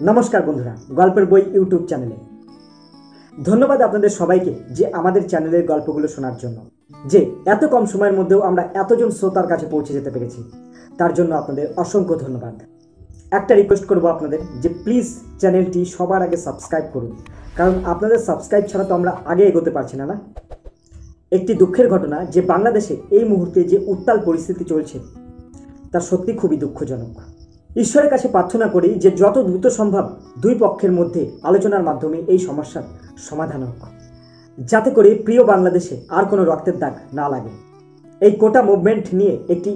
নমস্কার বন্ধুরা, গল্পের বই ইউটিউব চ্যানেলে ধন্যবাদ আপনাদের সবাইকে যে আমাদের চ্যানেলের গল্পগুলো শোনার জন্য, যে এত কম সময়ের মধ্যেও আমরা এতজন শ্রোতার কাছে পৌঁছে যেতে পেরেছি, তার জন্য আপনাদের অসংখ্য ধন্যবাদ। একটা রিকোয়েস্ট করব আপনাদের যে প্লিজ চ্যানেলটি সবার আগে সাবস্ক্রাইব করুন, কারণ আপনাদের সাবস্ক্রাইব ছাড়া তো আমরা আগে এগোতে পারছি না। একটি দুঃখের ঘটনা যে বাংলাদেশে এই মুহূর্তে যে উত্তাল পরিস্থিতি চলছে তা সত্যি খুবই দুঃখজনক। ঈশ্বরের কাছে প্রার্থনা করি যে যত দ্রুত সম্ভব দুই পক্ষের মধ্যে আলোচনার মাধ্যমে এই সমস্যার সমাধান হোক, যাতে করে প্রিয় বাংলাদেশে আর কোনো রক্তের দাগ না লাগে। এই কোটা মুভমেন্ট নিয়ে একটি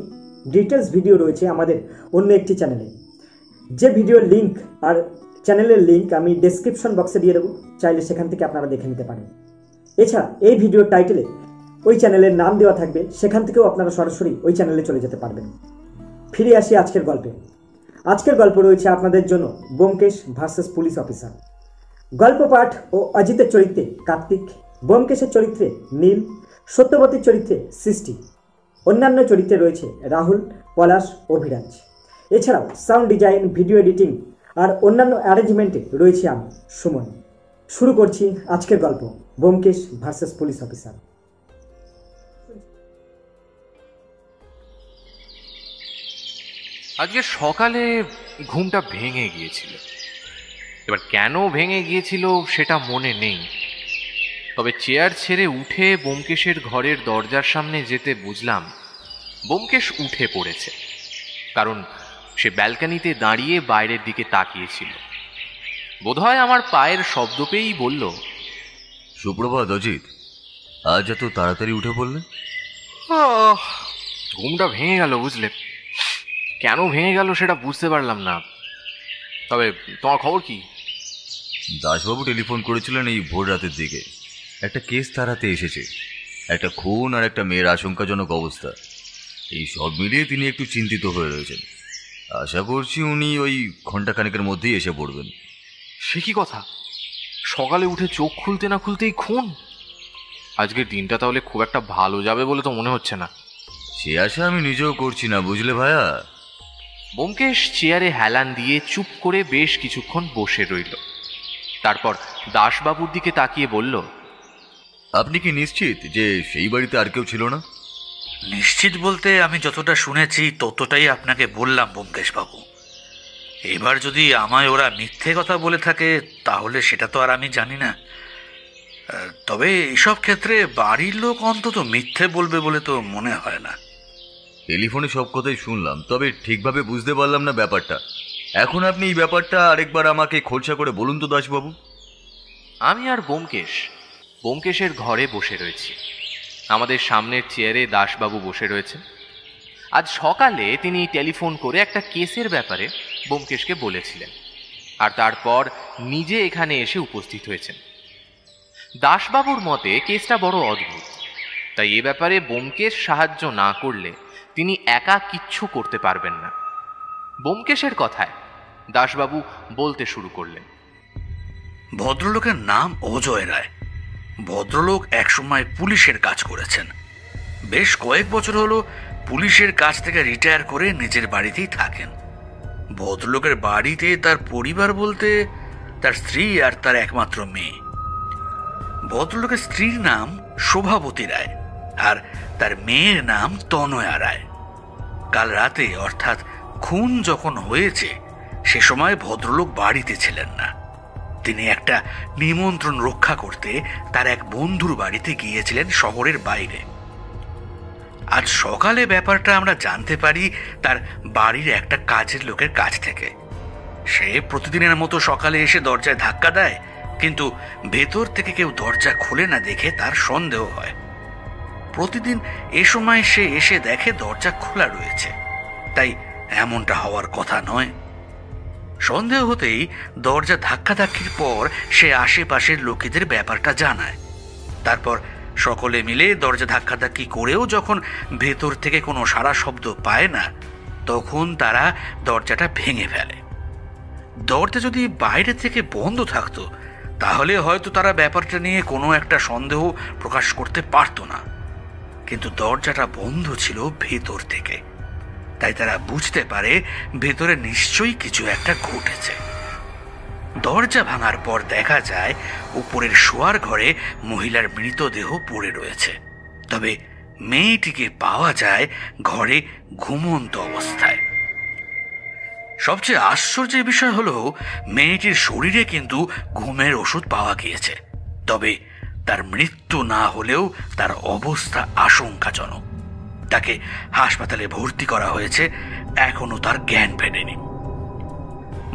ডিটেলস ভিডিও রয়েছে আমাদের অন্য একটি চ্যানেলে, যে ভিডিওর লিঙ্ক আর চ্যানেলের লিঙ্ক আমি ডেসক্রিপশন বক্সে দিয়ে দেবো, চাইলে সেখান থেকে আপনারা দেখে নিতে পারেন। এছাড়া এই ভিডিওর টাইটেলে ওই চ্যানেলের নাম দেওয়া থাকবে, সেখান থেকেও আপনারা সরাসরি ওই চ্যানেলে চলে যেতে পারবেন। ফিরে আসি আজকের গল্পে। আজকের গল্প রয়েছে আপনাদের জন্য ব্যোমকেশ ভার্সেস পুলিশ অফিসার। গল্প পাঠ ও অজিতের চরিত্রে কার্তিক, ব্যোমকেশের চরিত্রে নীল, সত্যবতীর চরিত্রে সৃষ্টি, অন্যান্য চরিত্রে রয়েছে রাহুল, পলাশ, অভিরাজ। এছাড়াও সাউন্ড ডিজাইন, ভিডিও এডিটিং আর অন্যান্য অ্যারেঞ্জমেন্টে রয়েছে আমি, সুমন। শুরু করছি আজকের গল্প, ব্যোমকেশ ভার্সেস পুলিশ অফিসার। আজকে সকালে ঘুমটা ভেঙে গিয়েছিল। এবার কেন ভেঙে গিয়েছিল সেটা মনে নেই, তবে চেয়ার ছেড়ে উঠে ব্যোমকেশের ঘরের দরজার সামনে যেতে বুঝলাম ব্যোমকেশ উঠে পড়েছে, কারণ সে ব্যালকনিতে দাঁড়িয়ে বাইরের দিকে তাকিয়েছিল। বোধহয় আমার পায়ের শব্দ পেয়েই বলল, সুপ্রভাত অজিত, আজ এত তাড়াতাড়ি উঠে পড়লে? ঘুমটা ভেঙে গেল বুঝলে। কেন ভেঙে গেল সেটা বুঝতে পারলাম না। তবে তোমার খবর কি? দাসবাবু টেলিফোন করেছিলেন এই ভোর রাতের দিকে। একটা কেস তাড়াতে এসেছে, একটা খুন আর একটা মেয়ের আশঙ্কাজনক অবস্থা। এই সব মিলিয়ে তিনি একটু চিন্তিত হয়ে রয়েছেন। আশা করছি উনি ওই ঘন্টাখানেকের মধ্যেই এসে পড়বেন। সে কি কথা, সকালে উঠে চোখ খুলতে না খুলতেই খুন? আজকের দিনটা তাহলে খুব একটা ভালো যাবে বলে তো মনে হচ্ছে না। সে আশা আমি নিজেও করছি না, বুঝলে ভাইয়া। ব্যোমকেশ চেয়ারে হেলান দিয়ে চুপ করে বেশ কিছুক্ষণ বসে রইল। তারপর দাসবাবুর দিকে তাকিয়ে বলল, আপনি কি নিশ্চিত যে সেই বাড়িতে আর কেউ ছিল না? নিশ্চিত বলতে আমি যতটা শুনেছি ততটাই আপনাকে বললাম ব্যোমকেশ বাবু। এবার যদি আমায় ওরা মিথ্যে কথা বলে থাকে তাহলে সেটা তো আর আমি জানি না। তবে এসব ক্ষেত্রে বাড়ির লোক অন্তত মিথ্যে বলবে বলে তো মনে হয় না। টেলিফোনে সব কথাই শুনলাম, তবে ঠিকভাবে বুঝতে পারলাম না ব্যাপারটা। এখন আপনি এই ব্যাপারটা আরেকবার আমাকে খোলসা করে বলুন তো দাসবাবু। আমি আর ব্যোমকেশের ঘরে বসে রয়েছি। আমাদের সামনের চেয়ারে দাসবাবু বসে রয়েছেন। আজ সকালে তিনি টেলিফোন করে একটা কেসের ব্যাপারে ব্যোমকেশকে বলেছিলেন, আর তারপর নিজে এখানে এসে উপস্থিত হয়েছেন। দাসবাবুর মতে কেসটা বড় অদ্ভুত, তাই এ ব্যাপারে ব্যোমকেশ সাহায্য না করলে তিনি একা কিচ্ছু করতে পারবেন না। ব্যোমকেশের কথায় দাসবাবু বলতে শুরু করলেন, ভদ্রলোকের নাম অজয় রায়। ভদ্রলোক একসময় পুলিশের কাজ করেছেন। বেশ কয়েক বছর হলো পুলিশের কাজ থেকে রিটায়ার করে নিজের বাড়িতেই থাকেন। ভদ্রলোকের বাড়িতে তার পরিবার বলতে তার স্ত্রী আর তার একমাত্র মেয়ে। ভদ্রলোকের স্ত্রীর নাম শোভাবতী রায় আর তার মেয়ের নাম তনয়া রায়। কাল রাতে অর্থাৎ খুন যখন হয়েছে সে সময় ভদ্রলোক বাড়িতে ছিলেন না। তিনি একটা নিমন্ত্রণ রক্ষা করতে তার এক বন্ধুর বাড়িতে গিয়েছিলেন শহরের বাইরে। আজ সকালে ব্যাপারটা আমরা জানতে পারি তার বাড়ির একটা কাজের লোকের কাছ থেকে। সে প্রতিদিনের মতো সকালে এসে দরজায় ধাক্কা দেয়, কিন্তু ভেতর থেকে কেউ দরজা খুলে না দেখে তার সন্দেহ হয়। প্রতিদিন এ সময় সে এসে দেখে দরজা খোলা রয়েছে, তাই এমনটা হওয়ার কথা নয়। সন্দেহ হতেই দরজা ধাক্কাধাক্কির পর সে আশেপাশের লোকেদের ব্যাপারটা জানায়। তারপর সকলে মিলে দরজা ধাক্কাধাক্কি করেও যখন ভেতর থেকে কোনো সাড়া শব্দ পায় না, তখন তারা দরজাটা ভেঙে ফেলে। দরজা যদি বাইরে থেকে বন্ধ থাকতো তাহলে হয়তো তারা ব্যাপারটা নিয়ে কোনো একটা সন্দেহ প্রকাশ করতে পারত না, কিন্তু দরজাটা বন্ধ ছিল ভেতর থেকে। তাই তারা বুঝতে পারে ভেতরে নিশ্চয়ই কিছু একটা ঘটেছে। দরজা ভাঙার পর দেখা যায় উপরের শোয়ার ঘরে মহিলার মৃতদেহ পড়ে রয়েছে, তবে মেয়েটিকে পাওয়া যায় ঘরে ঘুমন্ত অবস্থায়। সবচেয়ে আশ্চর্যের বিষয় হলো মেয়েটির শরীরে কিন্তু ঘুমের ওষুধ পাওয়া গিয়েছে, তবে তার মৃত্যু না হলেও তার অবস্থা আশঙ্কাজনক। তাকে হাসপাতালে ভর্তি করা হয়েছে, এখনো তার জ্ঞান ফেরেনি।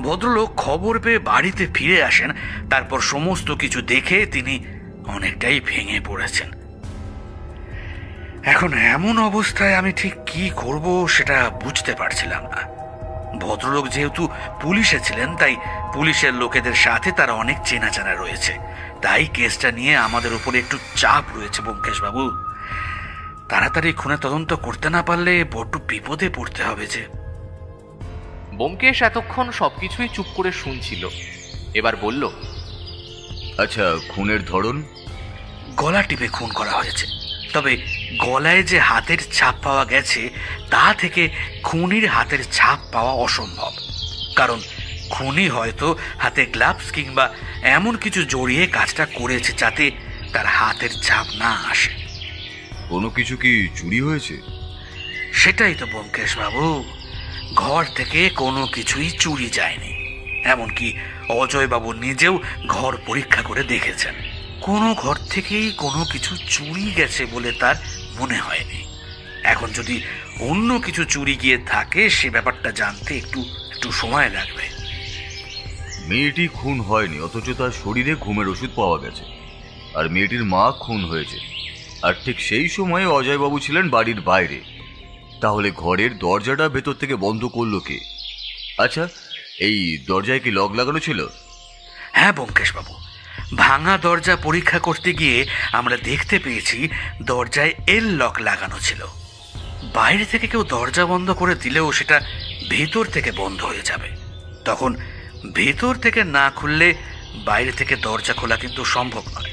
ভদ্রলোক খবর পেয়ে বাড়িতে ফিরে আসেন, তারপর সমস্ত কিছু দেখে তিনি অনেকটাই ভেঙে পড়েছেন। এখন এমন অবস্থায় আমি ঠিক কি করব সেটা বুঝতে পারছিলাম না। ভদ্রলোক যেহেতু পুলিশে ছিলেন, তাই পুলিশের লোকেদের সাথে তার অনেক চেনাজানা রয়েছে, তাই কেসটা নিয়ে আমাদের উপরে একটু চাপ রয়েছে ব্যোমকেশ বাবু। তাড়াতাড়ি খুনে তদন্ত করতে না পারলে বড্ড বিপদে পড়তে হবে যে। ব্যোমকেশ এতক্ষণ সবকিছুই চুপ করে শুনছিল, এবার বলল, আচ্ছা, খুনের ধরন? গলা টিপে খুন করা হয়েছে, তবে গলায় যে হাতের ছাপ পাওয়া গেছে তা থেকে খুনির হাতের ছাপ পাওয়া অসম্ভব, কারণ খুনি হয়তো হাতে গ্লাভস কিংবা এমন কিছু জড়িয়ে কাজটা করেছে যাতে তার হাতের ছাপ না আসে। কোনো কিছু কি চুরি হয়েছে? সেটাই তো ব্যোমকেশ বাবু, ঘর থেকে কোনো কিছুই চুরি যায়নি। এমনকি অজয় বাবু নিজেও ঘর পরীক্ষা করে দেখেছেন, কোনো ঘর থেকেই কোনো কিছু চুরি গেছে বলে তার মনে হয়নি। এখন যদি অন্য কিছু চুরি গিয়ে থাকে সে ব্যাপারটা জানতে একটু সময় লাগবে। মেয়েটি খুন হয়নি, অথচ তার শরীরে ঘুমের ওষুধ পাওয়া গেছে, আর মেয়েটির মা খুন হয়েছে, আর ঠিক সেই সময়ে অজয়বাবু ছিলেন বাড়ির বাইরে। তাহলে ঘরের দরজাটা ভেতর থেকে বন্ধ করলো কে? আচ্ছা, এই দরজায় কি লক লাগানো ছিল? হ্যাঁ ব্যোমকেশ বাবু, ভাঙা দরজা পরীক্ষা করতে গিয়ে আমরা দেখতে পেয়েছি দরজায় এল লক লাগানো ছিল। বাইরে থেকে কেউ দরজা বন্ধ করে দিলেও সেটা ভেতর থেকে বন্ধ হয়ে যাবে, তখন ভেতর থেকে না খুললে বাইরে থেকে দরজা খোলা কিন্তু সম্ভব নয়।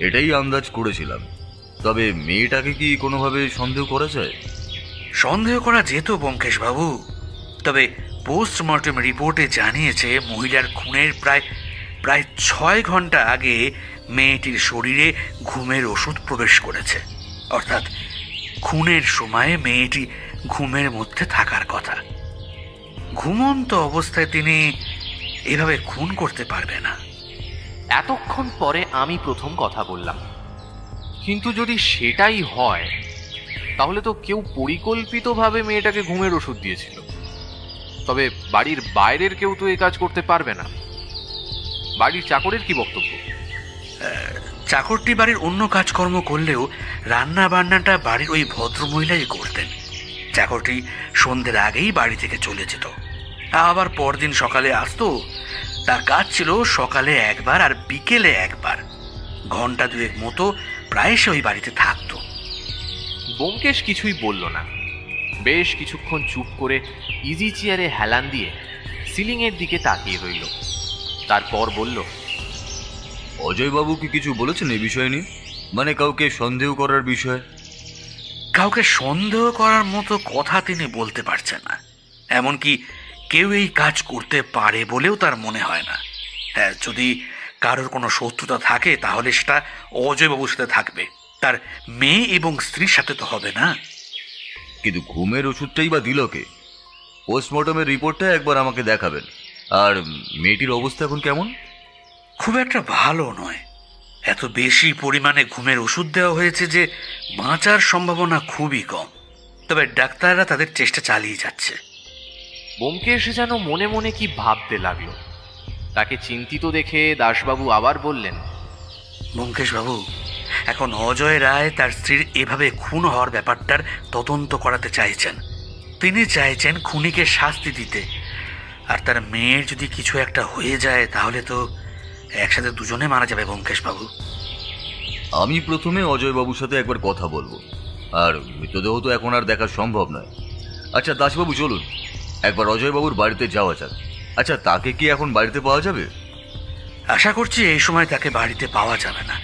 এটাই আন্দাজ করেছিলাম। তবে মেয়েটাকে কি কোনোভাবে সন্দেহ করা যায়? সন্দেহ করা যেত ব্যোমকেশ বাবু, তবে পোস্টমর্টম রিপোর্টে জানিয়েছে মহিলার খুনের প্রায় 6 ঘন্টা আগে মেয়েটির শরীরে ঘুমের ওষুধ প্রবেশ করেছে, অর্থাৎ খুনের সময় মেয়েটি ঘুমের মধ্যে থাকার কথা। ঘুমন্ত অবস্থায় তিনি এভাবে খুন করতে পারবে না। এতক্ষণ পরে আমি প্রথম কথা বললাম, কিন্তু যদি সেটাই হয় তাহলে তো কেউ পরিকল্পিতভাবে মেয়েটাকে ঘুমের ওষুধ দিয়েছিল। তবে বাড়ির বাইরের কেউ তো এই কাজ করতে পারবে না। বাড়ির চাকরের কি বক্তব্য? চাকরটি বাড়ির অন্য কাজকর্ম করলেও রান্না বান্নাটা বাড়ির ওই ভদ্রমহিলাই করতেন। চাকরটি সন্ধ্যের আগেই বাড়ি থেকে চলে যেত, আবার পরদিন সকালে আসতো। তার কাজ ছিল সকালে একবার আর বিকেলে একবার, ঘন্টা 2 মতো প্রায় সে ওই বাড়িতে থাকতো। ব্যোমকেশ কিছুই বলল না, বেশ কিছুক্ষণ চুপ করে ইজি চেয়ারে হেলান দিয়ে সিলিংয়ের দিকে তাকিয়ে রইল। তারপর বলল, অজয়বাবু কি কিছু বলেছেন এই বিষয় নিয়ে? মানে কাউকে সন্দেহ করার বিষয়? কাউকে সন্দেহ করার মতো কথা তিনি বলতে পারছেন না, এমনকি কেউ এই কাজ করতে পারে বলেও তার মনে হয় না। হ্যাঁ, যদি কারোর কোনো শত্রুতা থাকে তাহলে সেটা অজয়বাবুর সাথে থাকবে, তার মেয়ে এবং স্ত্রীর সাথে তো হবে না। কিন্তু ঘুমের ওষুধটাই বা দিল কে? পোস্টমর্টমের রিপোর্টটা একবার আমাকে দেখাবেন। আর মেয়েটির অবস্থা এখন কেমন? খুব একটা ভালো নয়, এত বেশি পরিমাণে ঘুমের ওষুধ দেওয়া হয়েছে যে বাঁচার সম্ভাবনা খুবই কম, তবে ডাক্তাররা তাদের চেষ্টা চালিয়ে যাচ্ছে। ব্যোমকেশ যেন মনে মনে কি ভাবতে লাগলো। তাকে চিন্তিত দেখে দাসবাবু আবার বললেন, ব্যোমকেশ বাবু, এখন অজয় রায় তার স্ত্রীর এভাবে খুন হওয়ার ব্যাপারটার তদন্ত করাতে চাইছেন। তিনি চাইছেন খুনিকে শাস্তি দিতে, আর তার মেয়ের যদি কিছু একটা হয়ে যায় তাহলে তো একসাথে দুজনে মারা যাবে ব্যোমকেশ বাবু। আমি প্রথমে অজয়বাবুর সাথে একবার কথা বলবো, আর মৃতদেহ তো এখন আর দেখা সম্ভব নয়। আচ্ছা দাসবাবু, চলুন একবার অজয়বাবুর বাড়িতে যাওয়া যাক। আচ্ছা, তাকে কি এখন বাড়িতে পাওয়া যাবে? আশা করছি এই সময় তাকে বাড়িতে পাওয়া যাবে না,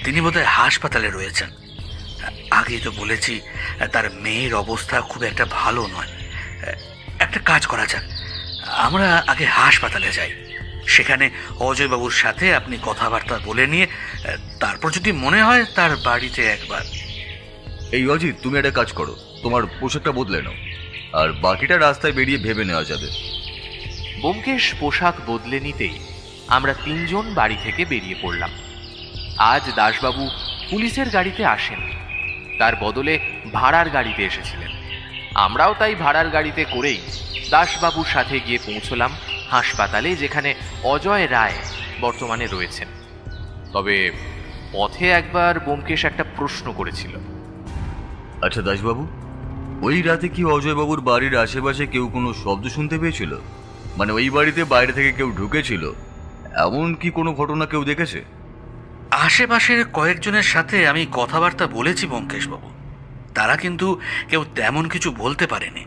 তিনি বোধহয় হাসপাতালে রয়েছেন। আগেই তো বলেছি তার মেয়ের অবস্থা খুব একটা ভালো নয়। একটা কাজ করা যাক, আমরা আগে হাসপাতালে যাই, সেখানে অজয়বাবুর সাথে আপনি কথাবার্তা বলে নিয়ে তারপর যদি মনে হয় তার বাড়িতে একবার। এই অজিত, তুমি একটা কাজ করো, তোমার পোশাকটা বদলে নাও, আর বাকিটা রাস্তায় বেরিয়ে ভেবে নেওয়া যাবে। ব্যোমকেশ পোশাক বদলে নিতেই আমরা তিনজন বাড়ি থেকে বেরিয়ে পড়লাম। আজ দাসবাবু পুলিশের গাড়িতে আসেন, তার বদলে ভাড়ার গাড়িতে এসেছিলেন। আমরাও তাই ভাড়ার গাড়িতে করেই দাসবাবুর সাথে গিয়ে পৌঁছলাম হাসপাতালে, যেখানে অজয় রায় বর্তমানে রয়েছেন। তবে পথে একবার ব্যোমকেশ একটা প্রশ্ন করেছিল। আচ্ছা দাসবাবু, ওই রাতে কি অজয়বাবুর বাড়ির আশেপাশে কেউ কোনো শব্দ শুনতে পেয়েছিল? মানে ওই বাড়িতে বাইরে থেকে কেউ ঢুকেছিল, এমন কি কোনো ঘটনা কেউ দেখেছে? আশেপাশের কয়েকজনের সাথে আমি কথাবার্তা বলেছি ব্যোমকেশবাবু, তারা কিন্তু কেউ তেমন কিছু বলতে পারেনি।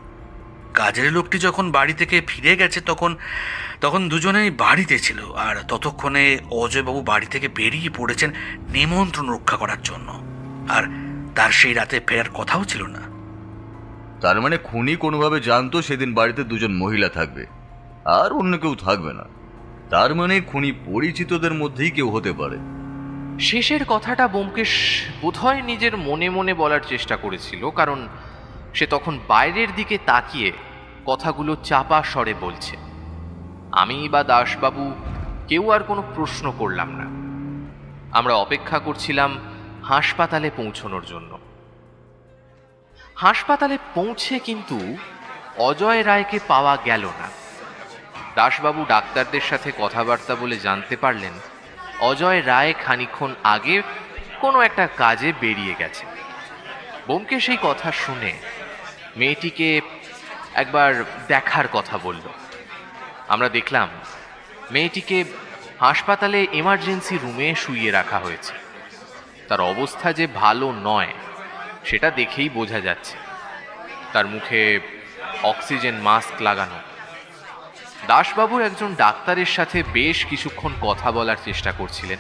কাজের লোকটি যখন বাড়ি থেকে ফিরে গেছে তখন তখন দুজনেই বাড়িতে ছিল, আর ততক্ষণে অজয়বাবু বাড়ি থেকে বেরিয়ে পড়েছেন নিমন্ত্রণ রক্ষা করার জন্য, আর তার সেই রাতে ফেরার কথাও ছিল না। তার মানে খুনি কোনোভাবে জানতো সেদিন বাড়িতে দুজন মহিলা থাকবে আর অন্য কেউ থাকবে না। তার মানে খুনি পরিচিতদের মধ্যেই কেউ হতে পারে। শেষের কথাটা ব্যোমকেশ বোধহয় নিজের মনে মনে বলার চেষ্টা করেছিল, কারণ সে তখন বাইরের দিকে তাকিয়ে কথাগুলো চাপা স্বরে বলছে। আমি বা দাসবাবু কেউ আর কোনো প্রশ্ন করলাম না। আমরা অপেক্ষা করছিলাম হাসপাতালে পৌঁছানোর জন্য। হাসপাতালে পৌঁছে কিন্তু অজয় রায়কে পাওয়া গেল না। দাসবাবু ডাক্তারদের সাথে কথাবার্তা বলে জানতে পারলেন অজয় রায় খানিকক্ষণ আগে কোনো একটা কাজে বেরিয়ে গেছে। ব্যোমকেশ সেই কথা শুনে মেয়েটিকে একবার দেখার কথা বলল। আমরা দেখলাম মেয়েটিকে হাসপাতালে এমার্জেন্সি রুমে শুইয়ে রাখা হয়েছে। তার অবস্থা যে ভালো নয় সেটা দেখেই বোঝা যাচ্ছে। তার মুখে অক্সিজেন মাস্ক লাগানো। দাসবাবু একজন ডাক্তারের সাথে বেশ কিছুক্ষণ কথা বলার চেষ্টা করছিলেন,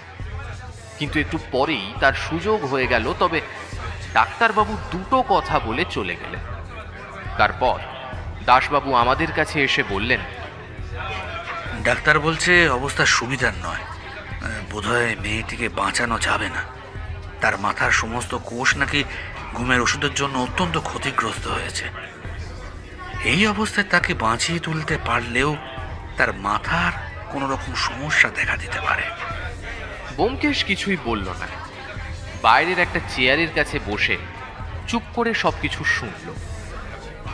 কিন্তু একটু পরেই তার সুযোগ হয়ে গেল। তবে ডাক্তারবাবু দুটো কথা বলে চলে গেলেন। তারপর দাসবাবু আমাদের কাছে এসে বললেন, ডাক্তার বলছে অবস্থা সুবিধার নয়, বোধহয় মেয়েটিকে বাঁচানো যাবে না। তার মাথার সমস্ত কোষ নাকি ঘুমের ওষুধের জন্য অত্যন্ত ক্ষতিগ্রস্ত হয়েছে। এই অবস্থায় তাকে বাঁচিয়ে তুলতে পারলেও তার মাথার কোনো রকম সমস্যা দেখা দিতে পারে। ব্যোমকেশ কিছুই বলল না। বাইরের একটা চেয়ারের কাছে বসে চুপ করে সবকিছু শুনল।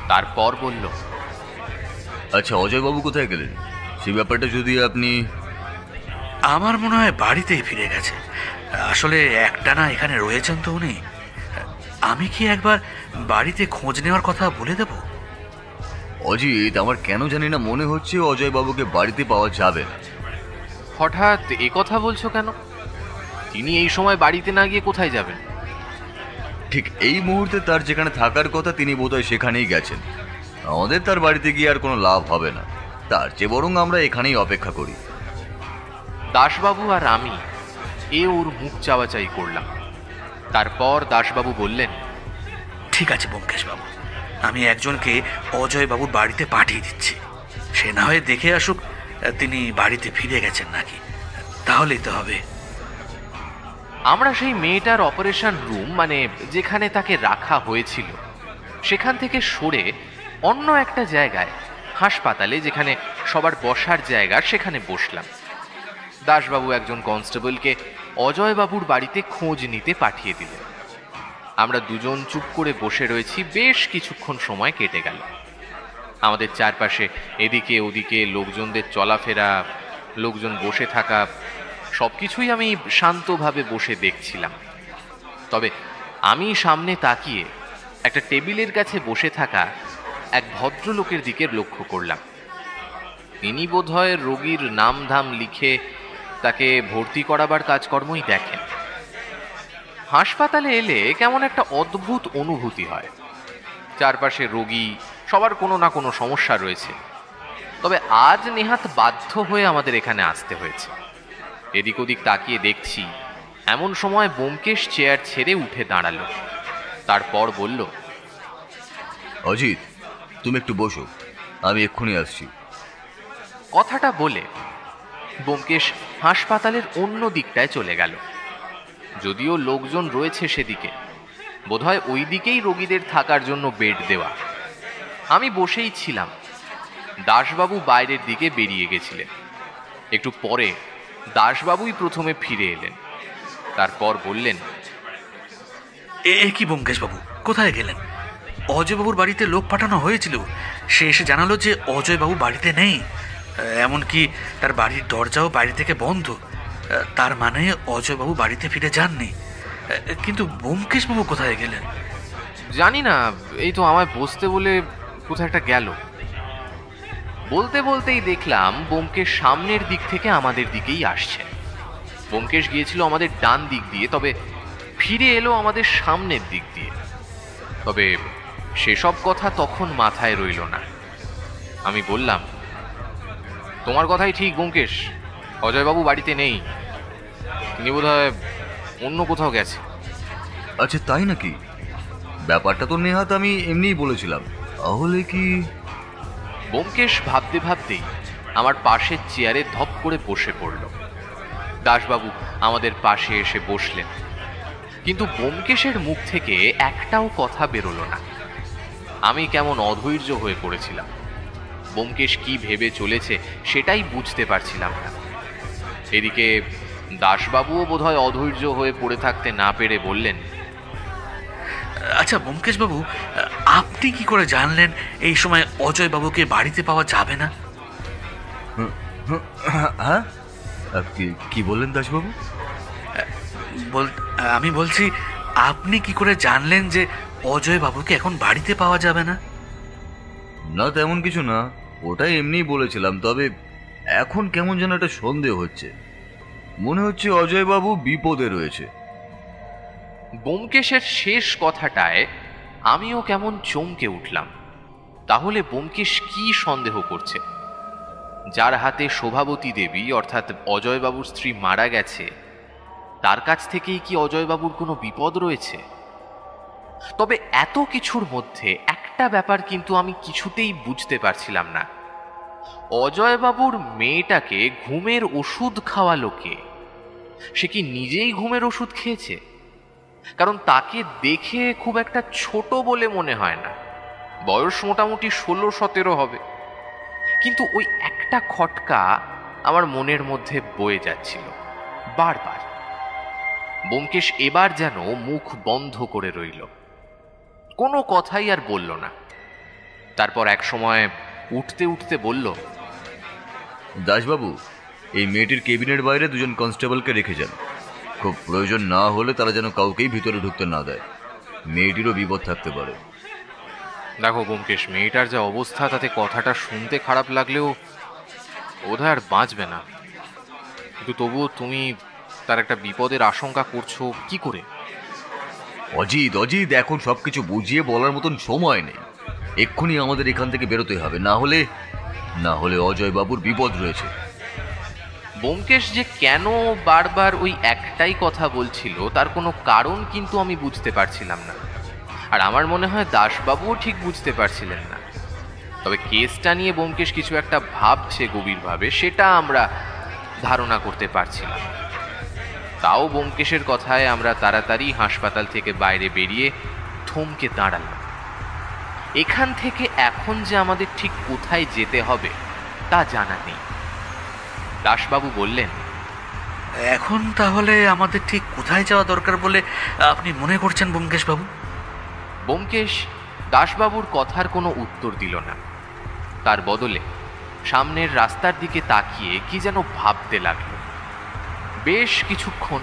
তারপর বলল, আচ্ছা, অজয়বাবু কোথায় গেলেন সেই ব্যাপারটা যদি আপনি... আমার মনে হয় বাড়িতেই ফিরে গেছে। আসলে একটানা এখানে রয়েছেন তো উনি। আমি কি একবার বাড়িতে খোঁজ নেওয়ার কথা বলে দেব? অজিত, আমার কেন জানি না মনে হচ্ছে অজয়বাবুকে বাড়িতে পাওয়া যাবে না। হঠাৎ এ কথা বলছো কেন? তিনি এই সময় বাড়িতে না গিয়ে কোথায় যাবেন? ঠিক এই মুহূর্তে তার যেখানে থাকার কথা তিনি বোধহয় সেখানেই গেছেন। আমাদের তার বাড়িতে গিয়ে আর কোনো লাভ হবে না, তার চেয়ে বরং আমরা এখানেই অপেক্ষা করি। দাসবাবু আর আমি ওর মুখ চাওয়াচাই করলাম। তারপর দাসবাবু বললেন, ঠিক আছে ব্যোমকেশবাবু, আমি একজনকে অজয়বাবুর বাড়িতে পাঠিয়ে দিচ্ছি। সে না হয় দেখে আসুক তিনি বাড়িতে ফিরে গেছেন নাকি, তাহলেই তো হবে। আমরা সেই মেয়েটার অপারেশন রুম, মানে যেখানে তাকে রাখা হয়েছিল, সেখান থেকে সরে অন্য একটা জায়গায়, হাসপাতালে যেখানে সবার বসার জায়গা, সেখানে বসলাম। দাসবাবু একজন কনস্টেবলকে অজয়বাবুর বাড়িতে খোঁজ নিতে পাঠিয়ে দিলেন। আমরা দুজন চুপ করে বসে রয়েছি। বেশ কিছুক্ষণ সময় কেটে গেল। আমাদের চারপাশে এদিকে ওদিকে লোকজনদের চলাফেরা, লোকজন বসে থাকা, সবকিছুই আমি শান্তভাবে বসে দেখছিলাম। তবে আমি সামনে তাকিয়ে একটা টেবিলের কাছে বসে থাকা এক ভদ্রলোকের দিকে লক্ষ্য করলাম। তিনি বোধহয় রোগীর নাম ধাম লিখে তাকে ভর্তি করাবার কাজকর্মই দেখেন। হাসপাতালে এলে কেমন একটা অদ্ভুত অনুভূতি হয়। চারপাশে রোগী, সবার কোনো না কোনো সমস্যা রয়েছে। তবে আজ নেহাত বাধ্য হয়ে আমাদের এখানে আসতে হয়েছে। এদিক ওদিক তাকিয়ে দেখছি, এমন সময় ব্যোমকেশ চেয়ার ছেড়ে উঠে দাঁড়ালো। তারপর বলল, অজিত, তুমি একটু বসো, আমি এক্ষুনি আসছি। কথাটা বলে ব্যোমকেশ হাসপাতালের অন্য দিকটায় চলে গেল। যদিও লোকজন রয়েছে সেদিকে, বোধহয় ওই দিকেই রোগীদের থাকার জন্য বেড দেওয়া। আমি বসেই ছিলাম। দাসবাবু বাইরের দিকে বেরিয়ে গেছিলেন। একটু পরে দাসবাবুই প্রথমে ফিরে এলেন। তারপর বললেন, কি ব্যোমকেশবাবু, কোথায় গেলেন? অজয়বাবুর বাড়িতে লোক পাঠানো হয়েছিল, সে এসে জানালো যে অজয়বাবু বাড়িতে নেই। এমনকি তার বাড়ির দরজাও বাইরে থেকে বন্ধ। তার মানে অজয়বাবু বাড়িতে ফিরে যাননি। কিন্তু ব্যোমকেশবাবু কোথায় গেলেন? জানি না, এই তো আমায় বসতে বলে কোথায় একটা গেল। বলতে বলতেই দেখলাম ব্যোমকেশ সামনের দিক থেকে আমাদের দিকেই আসছে। ব্যোমকেশ গিয়েছিল আমাদের ডান দিক দিয়ে, তবে ফিরে এলো আমাদের সামনের দিক দিয়ে। তবে সেসব কথা তখন মাথায় রইল না। আমি বললাম, তোমার কথাই ঠিক ব্যোমকেশ, অজয়বাবু বাড়িতে নেই, তিনি বোধহয় অন্য কোথাও গেছে। আচ্ছা, তাই নাকি? ব্যাপারটা তো নেহাত আমি এমনিই বলেছিলাম। তাহলে কি? ব্যোমকেশ ভাবতে ভাবতেই আমার পাশের চেয়ারে ধপ করে বসে পড়ল। দাসবাবু আমাদের পাশে এসে বসলেন, কিন্তু ব্যোমকেশের মুখ থেকে একটাও কথা বেরোলো না। আমি কেমন অধৈর্য হয়ে পড়েছিলাম। ব্যোমকেশ কি ভেবে চলেছে সেটাই বুঝতে পারছিলাম না। এদিকে দাসবাবুও বোধহয় অধৈর্য হয়ে পড়ে থাকতে না পেরে বললেন, আচ্ছা ব্যোমকেশবাবু, আপনি কি করে জানলেন এই সময় অজয়বাবুকে বাড়িতে পাওয়া যাবে না? হ্যাঁ, কি বললেন দাসবাবু? আমি বলছি, আপনি কি করে জানলেন যে অজয়বাবুকে এখন বাড়িতে পাওয়া যাবে না? না, তেমন কিছু না, ওটাই এমনিই বলেছিলাম। তবে এখন কেমন যেন একটা সন্দেহ হচ্ছে। মনে হচ্ছে অজয়বাবু বিপদে রয়েছে। ব্যোমকেশের শেষ কথাটায় আমিও কেমন চমকে উঠলাম। তাহলে ব্যোমকেশ কি সন্দেহ করছে? যার হাতে শোভাবতী দেবী অর্থাৎ অজয়বাবুর স্ত্রী মারা গেছে, তার কাছ থেকেই কি অজয়বাবুর কোনো বিপদ রয়েছে? তবে এত কিছুর মধ্যে একটা ব্যাপার কিন্তু আমি কিছুতেই বুঝতে পারছিলাম না। অজয়বাবুর মেয়েটাকে ঘুমের ওষুধ খাওয়ালো কে? সে কি নিজেই ঘুমের ওষুধ খেয়েছে? কারণ তাকে দেখে খুব একটা ছোট বলে মনে হয় না, বয়স মোটামুটি 16-17 হবে। কিন্তু ওই একটা খটকা আমার মনের মধ্যে বয়ে যাচ্ছিল বারবার। ব্যোমকেশ এবার যেন মুখ বন্ধ করে রইল, কোনো কথাই আর বলল না। তারপর এক সময় উঠতে উঠতে বলল, দাসবাবু, এই মেয়েটির কেবিনের বাইরে দুজন কনস্টেবলকে রেখে যান। খুব প্রয়োজন না হলে তারা যেন কাউকেই ভিতরে ঢুকতে না দেয়। মেয়েটিরও বিপদ থাকতে পারে। দেখো ব্যোমকেশ, মেয়েটার যা অবস্থা তাতে কথাটা শুনতে খারাপ লাগলেও বোধহয় আর বাঁচবে না। কিন্তু তবুও তুমি তার একটা বিপদের আশঙ্কা করছো কি করে? অজিত, এখন সবকিছু বুঝিয়ে বলার মতন সময় নেই। এক্ষুনি আমাদের এখান থেকে বেরোতে হবে, না হলে অজয়বাবুর বিপদ রয়েছে। ব্যোমকেশ যে কেন বারবার ওই একটাই কথা বলছিল তার কোনো কারণ কিন্তু আমি বুঝতে পারছিলাম না। আর আমার মনে হয় দাসবাবুও ঠিক বুঝতে পারছিলেন না। তবে কেসটা নিয়ে ব্যোমকেশ কিছু একটা ভাবছে গভীরভাবে, সেটা আমরা ধারণা করতে পারছিলাম। তাও ব্যোমকেশের কথায় আমরা তাড়াতাড়ি হাসপাতাল থেকে বাইরে বেরিয়ে থমকে দাঁড়ালাম। এখান থেকে এখন যে আমাদের ঠিক কোথায় যেতে হবে তা জানা নেই। দাসবাবু বললেন, এখন তাহলে আমাদের ঠিক কোথায় যাওয়া দরকার বলে আপনি মনে করছেন ব্যোমকেশবাবু? ব্যোমকেশ দাসবাবুর কথার কোনো উত্তর দিল না। তার বদলে সামনের রাস্তার দিকে তাকিয়ে কি যেন ভাবতে লাগলো বেশ কিছুক্ষণ।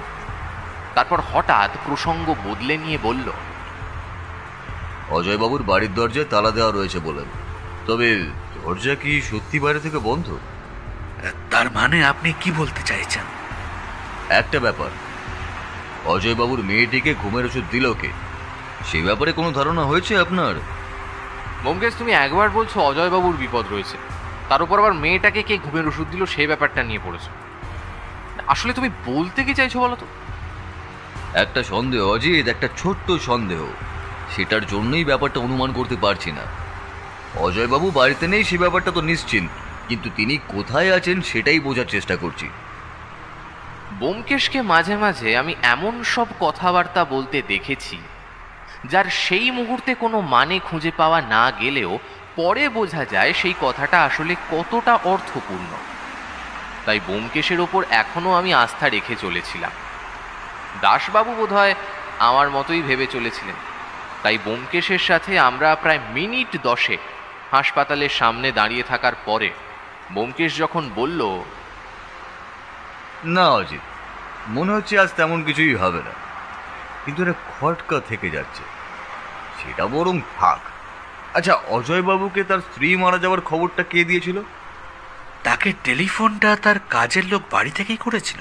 তারপর হঠাৎ প্রসঙ্গ বদলে নিয়ে বলল, অজয়বাবুর বাড়ির দরজায় তালা দেওয়া রয়েছে বলেন, তবে দরজা কি সত্যি বাইরে থেকে বন্ধ? তার মানে আপনি কি বলতে চাইছেন? একটা ব্যাপার, অজয়বাবুর মেয়েটিকে ঘুমের ওষুধ দিল কে, সে ব্যাপারে কোনো ধারণা হয়েছে আপনার? ব্যোমকেশ, তুমি একবার বলছো অজয়বাবুর বিপদ রয়েছে, তার উপর আবার মেয়েটাকে কে ঘুমের ওষুধ দিল সেই ব্যাপারটা নিয়ে পড়েছো। আসলে তুমি বলতে কি চাইছো বলো তো? একটা সন্দেহ অজিত, একটা ছোট্ট সন্দেহ, সেটার জন্যই ব্যাপারটা অনুমান করতে পারছি না। অজয়বাবু বাড়িতে নেই সে ব্যাপারটা তো নিশ্চিন্ত, কিন্তু তিনি কোথায় আছেন সেটাই বোঝার চেষ্টা করছি। ব্যোমকেশকে মাঝে মাঝে আমি এমন সব কথাবার্তা বলতে দেখেছি যার সেই মুহূর্তে কোনো মানে খুঁজে পাওয়া না গেলেও পরে বোঝা যায় সেই কথাটা আসলে কতটা অর্থপূর্ণ। তাই ব্যোমকেশের ওপর এখনো আমি আস্থা রেখে চলেছিলাম। দাসবাবু বোধহয় আমার মতোই ভেবে চলেছিলেন। তাই ব্যোমকেশের সাথে আমরা প্রায় মিনিট 10 হাসপাতালের সামনে দাঁড়িয়ে থাকার পরে ব্যোমকেশ যখন বলল, না অজিত, মনে হচ্ছে আজ তেমন কিছুই হবে না, কিন্তু একটা খটকা থেকে যাচ্ছে, সেটা বরং থাক। আচ্ছা, অজয়বাবুকে তার স্ত্রী মারা যাওয়ার খবরটা কে দিয়েছিল? তাকে টেলিফোনটা তার কাজের লোক বাড়ি থেকেই করেছিল।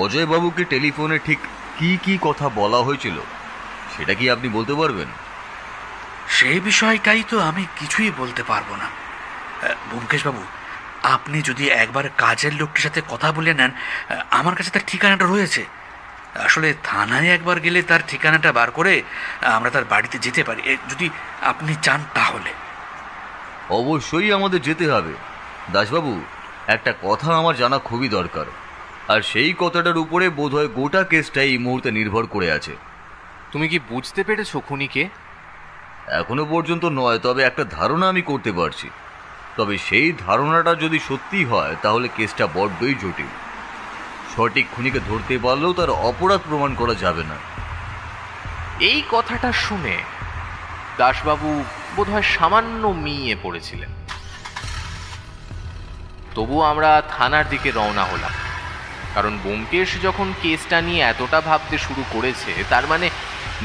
অজয়বাবুকে টেলিফোনে ঠিক কি কি কথা বলা হয়েছিল সেটা কি আপনি বলতে পারবেন? সেই বিষয়টাই তো আমি কিছুই বলতে পারবো না। ব্যোমকেশবাবু, আপনি যদি একবার কাজের লোকটির সাথে কথা বলে নেন, আমার কাছে তার ঠিকানাটা রয়েছে। আসলে থানায় একবার গেলে তার ঠিকানাটা বার করে আমরা তার বাড়িতে যেতে পারি, যদি আপনি চান তাহলে। অবশ্যই আমাদের যেতে হবে দাসবাবু। একটা কথা আমার জানা খুবই দরকার, আর সেই কথাটার উপরে বোধহয় গোটা কেসটা এই মুহূর্তে নির্ভর করে আছে। তুমি কি বুঝতে পেরেছো খুনিকে? এখনো পর্যন্ত নয়, তবে একটা ধারণা আমি করতে পারছি। তবে সেই ধারণাটা যদি সত্যি হয় তাহলে কেসটা বড্ডই জটিল। সঠিক খুনিকে ধরতে পারলেও তার অপরাধ প্রমাণ করা যাবে না। এই কথাটা শুনে দাসবাবু বোধহয় সামান্য মিয়ে পড়েছিলেন। তবু আমরা থানার দিকে রওনা হলাম, কারণ ব্যোমকেশ যখন কেসটা নিয়ে এতটা ভাবতে শুরু করেছে তার মানে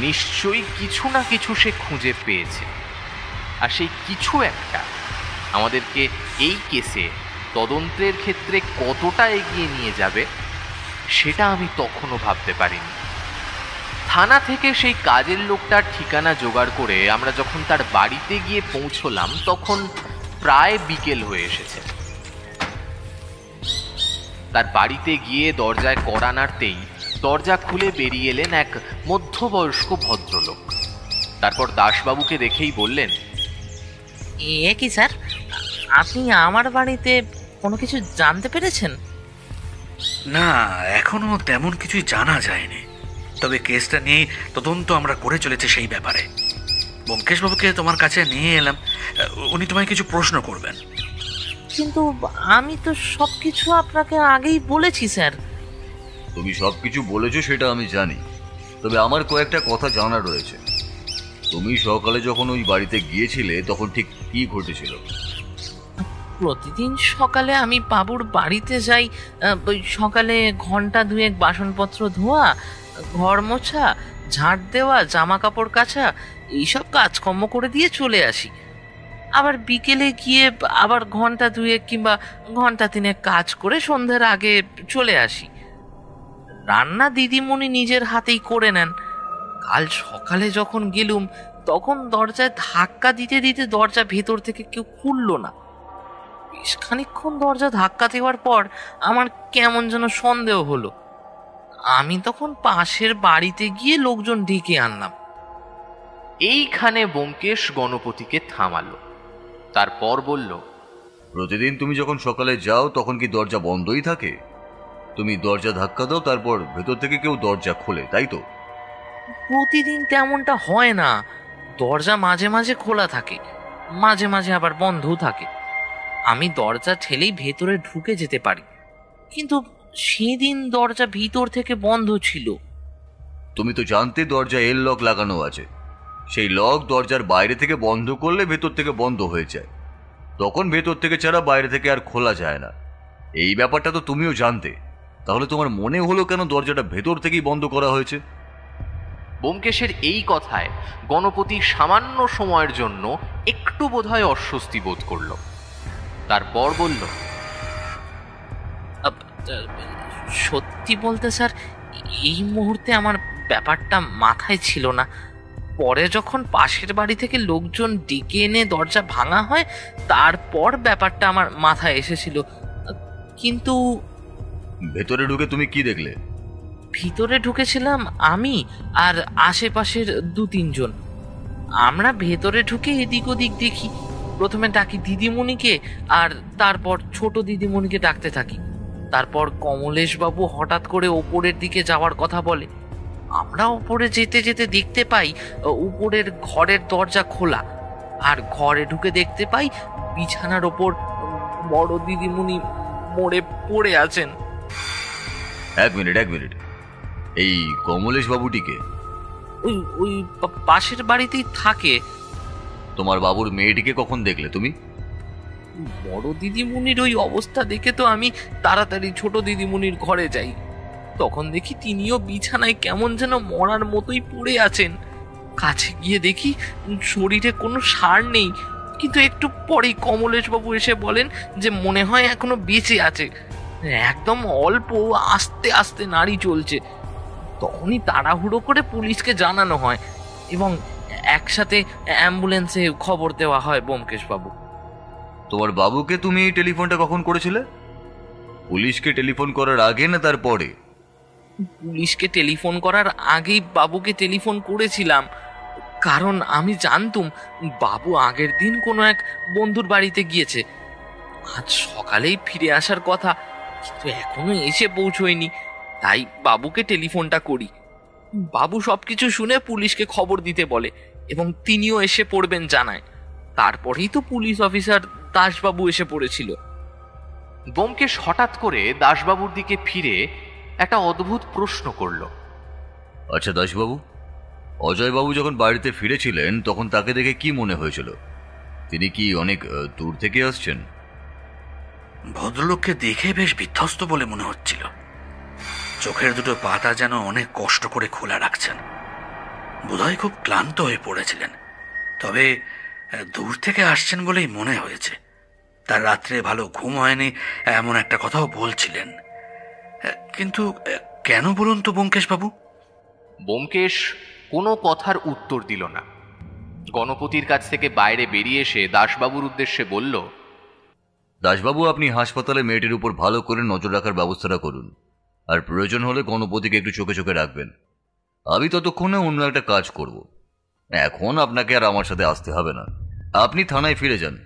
নিশ্চয়ই কিছু না কিছু সে খুঁজে পেয়েছে। আর সেই কিছু একটা আমাদেরকে এই কেসে তদন্তের ক্ষেত্রে কতটা এগিয়ে নিয়ে যাবে সেটা আমি তখনও ভাবতে পারিনি। থানা থেকে সেই কাজের লোকটার ঠিকানা জোগাড় করে আমরা যখন তার বাড়িতে গিয়ে পৌঁছলাম তখন প্রায় বিকেল হয়ে এসেছে। তার বাড়িতে গিয়ে দরজায় কড়া নাড়তেই দরজা খুলে বেরিয়ে এলেন এক মধ্যবয়স্ক ভদ্রলোক। তারপর দাসবাবুকে দেখেই বললেন, এ কি স্যার, আপনি আমার বাড়িতে কোনো কিছু জানতে পেরেছেন? না, এখনো তেমন কিছুই জানা যায়নি, তবে কেসটা নিয়ে তদন্ত আমরা করে চলেছি সেই ব্যাপারে। ব্যোমকেশবাবুকে তোমার কাছে নিয়ে এলাম, উনি তোমায় কিছু প্রশ্ন করবেন। কিন্তু আমি তো সব কিছু আপনাকে আগেই বলেছি স্যার। তুমি সব কিছু বলেছো সেটা আমি জানি, তবে আমার কয়েকটা কথা জানা রয়েছে। তুমি সকালে যখন ওই বাড়িতে গিয়েছিলে তখন ঠিক কি ঘটেছিল? প্রতিদিন সকালে আমি বাবুর বাড়িতে যাই। ওই সকালে ঘন্টা দুয়েক বাসনপত্র ধোয়া, ঘর মোছা, ঝাঁট দেওয়া, জামা কাপড় কাচা, এইসব কাজকর্ম করে দিয়ে চলে আসি। আবার বিকেলে গিয়ে আবার ঘন্টা দুয়েক কিংবা ঘন্টা তিনেক কাজ করে সন্ধ্যার আগে চলে আসি। রান্না দিদিমণি নিজের হাতেই করে নেন। কাল সকালে যখন গেলুম তখন দরজায় ধাক্কা দিতে দিতে দরজা ভেতর থেকে কেউ খুললো না। বেশ খানিকক্ষণ দরজা ধাক্কা দেওয়ার পর আমার কেমন যেন সন্দেহ হলো। আমি তখন পাশের বাড়িতে গিয়ে লোকজন ডেকে আনলাম। এইখানে ব্যোমকেশ গণপতিকে থামালো। তারপর বলল, প্রতিদিন তুমি যখন সকালে যাও তখন কি দরজা বন্ধই থাকে? তুমি দরজা ধাক্কা দাও, তারপর ভেতর থেকে কেউ দরজা খোলে, তাই তো? প্রতিদিন তেমনটা হয় না। দরজা মাঝে মাঝে খোলা থাকে, মাঝে মাঝে আবার বন্ধও থাকে। আমি দরজা ঠেলেই ভেতরে ঢুকে যেতে পারি, কিন্তু সেদিন দরজা ভিতর থেকে বন্ধ ছিল। তুমি তো জানতে দরজা এর লক লাগানো আছে। সেই লক দরজার বাইরে থেকে বন্ধ করলে ভেতর থেকে বন্ধ হয়ে যায়, তখন ভেতর থেকে ছাড়া বাইরে থেকে আর খোলা যায় না। এই ব্যাপারটা তো তুমিও জানতে, তাহলে তোমার মনে হলো কেন দরজাটা ভেতর থেকেই বন্ধ করা হয়েছে? ব্যোমকেশের এই কথায় গণপতি সামান্য সময়ের জন্য একটু বোধহয় অস্বস্তি বোধ করল। তারপর বলল, সত্যি বলতে স্যার, এই মুহূর্তে আমার ব্যাপারটা মাথায় ছিল না। পরে যখন পাশের বাড়ি থেকে লোকজন ডেকে এনে দরজা ভাঙা হয় তারপর ব্যাপারটা আমার মাথায় এসেছিল। কিন্তু ভেতরে ঢুকে তুমি কি দেখলে? ভিতরে ঢুকেছিলাম আমি আর আশেপাশের 2-3 জন। আমরা ভেতরে ঢুকে এদিক ওদিক দেখি, প্রথমে ডাকি দিদিমণিকে, আর তারপর ছোট দিদিমণিকে ডাকতে থাকি। তারপর কমলেশ বাবু হঠাৎ করে ওপরের দিকে যাওয়ার কথা বলে। আমরা ওপরে যেতে যেতে দেখতে পাই উপরের ঘরের দরজা খোলা, আর ঘরে ঢুকে দেখতে পাই বিছানার ওপর বড় দিদিমণি মরে পড়ে আছেন। এক মিনিট, এই কমলেশ বাবুটিকে? ওই ওই পাশের বাড়িতেই থাকে। তোমার বাবুর মেয়েটিকে কখন দেখলে তুমি? বড় দিদিমণির ওই অবস্থা দেখে তো আমি তাড়াতাড়ি ছোট দিদিমণির ঘরে যাই। তখন দেখি তিনিও বিছানায় কেমন যেন মরার মতোই পড়ে আছেন। কাছে গিয়ে দেখি শরীরে কোনো সার নেই, কিন্তু একটু পরেই কমলেশ বাবু এসে বলেন যে মনে হয় এখনো বেঁচে আছে, একদম অল্প আস্তে আস্তে নাড়ি চলছে। তখনই তাড়াহুড়ো করে পুলিশকে জানানো হয় এবং একসাথে অ্যাম্বুলেন্সে খবর দেওয়া হয় ব্যোমকেশ বাবু। তোমার বাবুকে তুমি টেলিফোনটা কখন করেছিলে? পুলিশকে টেলিফোন করার আগে না তারপরে? পুলিশকে টেলিফোন করার আগেই বাবুকে টেলিফোন করেছিলাম, কারণ আমি জানতুম বাবু আগের দিন কোনো এক বন্ধুর বাড়িতে গিয়েছে। আজ সকালেই ফিরে আসার কথা, কিন্তু এখনো এসে পৌঁছয়নি, তাই বাবুকে টেলিফোনটা করি। বাবু সবকিছু শুনে পুলিশকে খবর দিতে বলে এবং তিনিও এসে পড়বেন জানায়। তারপরেই তো পুলিশ অফিসার দাসবাবু এসে পড়েছিল। ব্যোমকেশ হঠাৎ করে দাসবাবুর দিকে ফিরে একটা অদ্ভুত প্রশ্ন করল। আচ্ছা দাসবাবু, অজয়বাবু যখন বাড়িতে ফিরেছিলেন তখন তাকে দেখে কি মনে হয়েছিল? তিনি কি অনেক দূর থেকে আসছেন? ভদ্রলোককে দেখে বেশ বিধ্বস্ত বলে মনে হচ্ছিল। চোখের দুটো পাতা যেন অনেক কষ্ট করে খোলা রাখছেন। বোধহয় খুব ক্লান্ত হয়ে পড়েছিলেন, তবে দূর থেকে আসছেন বলেই মনে হয়েছে। তার রাত্রে ভালো ঘুম হয়নি এমন একটা কথাও বলছিলেন। কিন্তু কেন বলুন তো ব্যোমকেশবাবু? ব্যোমকেশ কোনো কথার উত্তর দিল না। গণপতির কাছ থেকে বাইরে বেরিয়ে এসে দাসবাবুর উদ্দেশ্যে বলল, দাসবাবু, আপনি হাসপাতালে মেয়েটির উপর ভালো করে নজর রাখার ব্যবস্থাটা করুন, আর প্রয়োজন হলে গণপতিকে একটু চোখে চোখে রাখবেন। আমি ততক্ষণে অন্য একটা কাজ করব। এখন আপনাকে আর আমার সাথে আসতে হবে না, আপনি থানায় ফিরে যান,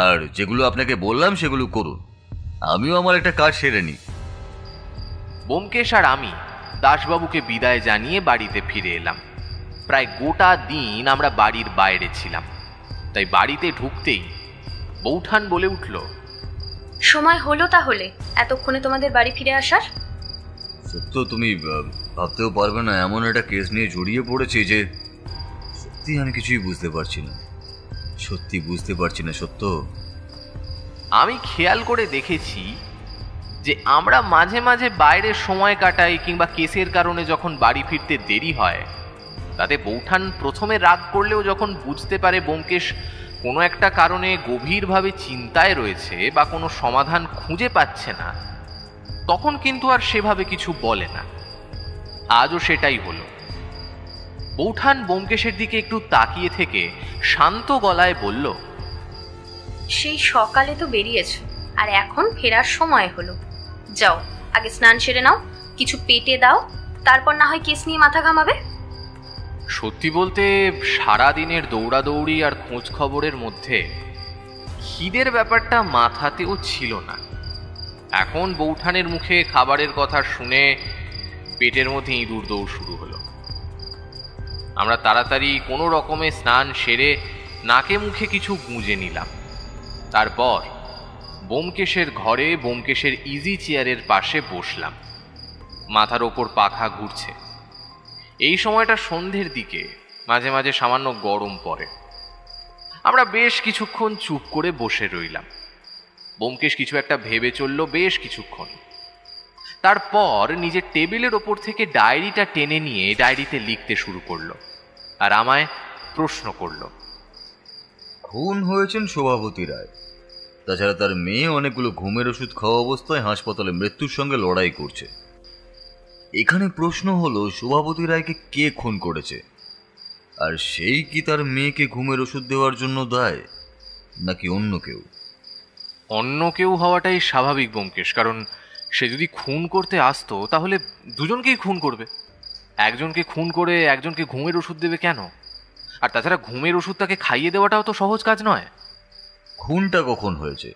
আর যেগুলো আপনাকে বললাম সেগুলো করুন। আমিও আমার একটা কাজ সেরে নিই। ব্যোমকেশ আর আমি দাসবাবুকে বিদায় জানিয়ে বাড়িতে ফিরে এলাম। প্রায় গোটা দিন আমরা বাড়ির বাইরে ছিলাম, তাই বাড়িতে ঢুকতেই বৌঠান বলে উঠল, সময় হলো তাহলে এতক্ষণে তোমাদের বাড়ি ফিরে আসার? সত্য, তুমি ভাবতেও পারবে না এমন একটা কেস নিয়ে জড়িয়ে পড়েছি যে সত্যি আমি কিছুই বুঝতে পারছি না। সত্যি বুঝতে পারছি না সত্য। আমি খেয়াল করে দেখেছি যে আমরা মাঝে মাঝে বাইরে সময় কাটাই কিংবা কেসের কারণে যখন বাড়ি ফিরতে দেরি হয়, তাতে বৌঠান প্রথমে রাগ করলেও যখন বুঝতে পারে ব্যোমকেশ কোনো একটা কারণে গভীরভাবে চিন্তায় রয়েছে বা কোনো সমাধান খুঁজে পাচ্ছে না, তখন কিন্তু আর সেভাবে কিছু বলে না। আজও সেটাই হলো। বৌঠান ব্যোমকেশের দিকে একটু তাকিয়ে থেকে শান্ত গলায় বলল, সেই সকালে তো বেরিয়েছো, আর এখন ফেরার সময় হলো। যাও, আগে স্নান সেরে নাও, কিছু পেটে দাও, তারপর না হয় কেস নিয়ে মাথা ঘামাবে। সত্যি বলতে সারাদিনের দৌড়াদৌড়ি আর খোঁজ খবরের মধ্যে খিদের ব্যাপারটা মাথাতেও ছিল না। এখন বৌঠানের মুখে খাবারের কথা শুনে পেটের মধ্যে ইঁদুর দৌড় শুরু হলো। আমরা তাড়াতাড়ি কোনো রকমে স্নান সেরে নাকে মুখে কিছু গুঁজে নিলাম। তারপর ব্যোমকেশের ঘরে ব্যোমকেশের ইজি চেয়ারের পাশে বসলাম। মাথার ওপর পাখা ঘুরছে। এই সময়টা সন্ধ্যের দিকে, মাঝে মাঝে সামান্য গরম পড়ে। আমরা বেশ কিছুক্ষণ চুপ করে বসে রইলাম। ব্যোমকেশ কিছু একটা ভেবে চলল বেশ কিছুক্ষণ। তারপর নিজের টেবিলের ওপর থেকে ডায়েরিটা টেনে নিয়ে ডায়েরিতে লিখতে শুরু করলো, আর আমায় প্রশ্ন করলো, খুন হয়েছেন শোভাবতী রায়। তাছাড়া তার মেয়ে অনেকগুলো ঘুমের ওষুধ খাওয়া অবস্থায় হাসপাতালে মৃত্যুর সঙ্গে লড়াই করছে। এখানে প্রশ্ন হলো, শোভাবতী রায়কে কে খুন করেছে? আর সেই কি তার মেয়েকে ঘুমের ওষুধ দেওয়ার জন্য দায়, নাকি অন্য কেউ? অন্য কেউ হওয়াটাই স্বাভাবিক ব্যোমকেশ, কারণ সে যদি খুন করতে আসতো তাহলে দুজনকেই খুন করবে। একজনকে খুন করে একজনকে ঘুমের ওষুধ দেবে কেন? আর তাছাড়া ঘুমের ওষুধ তাকে খাইয়ে দেওয়াটাও তো সহজ কাজ নয়। খুনটা কখন হয়েছে?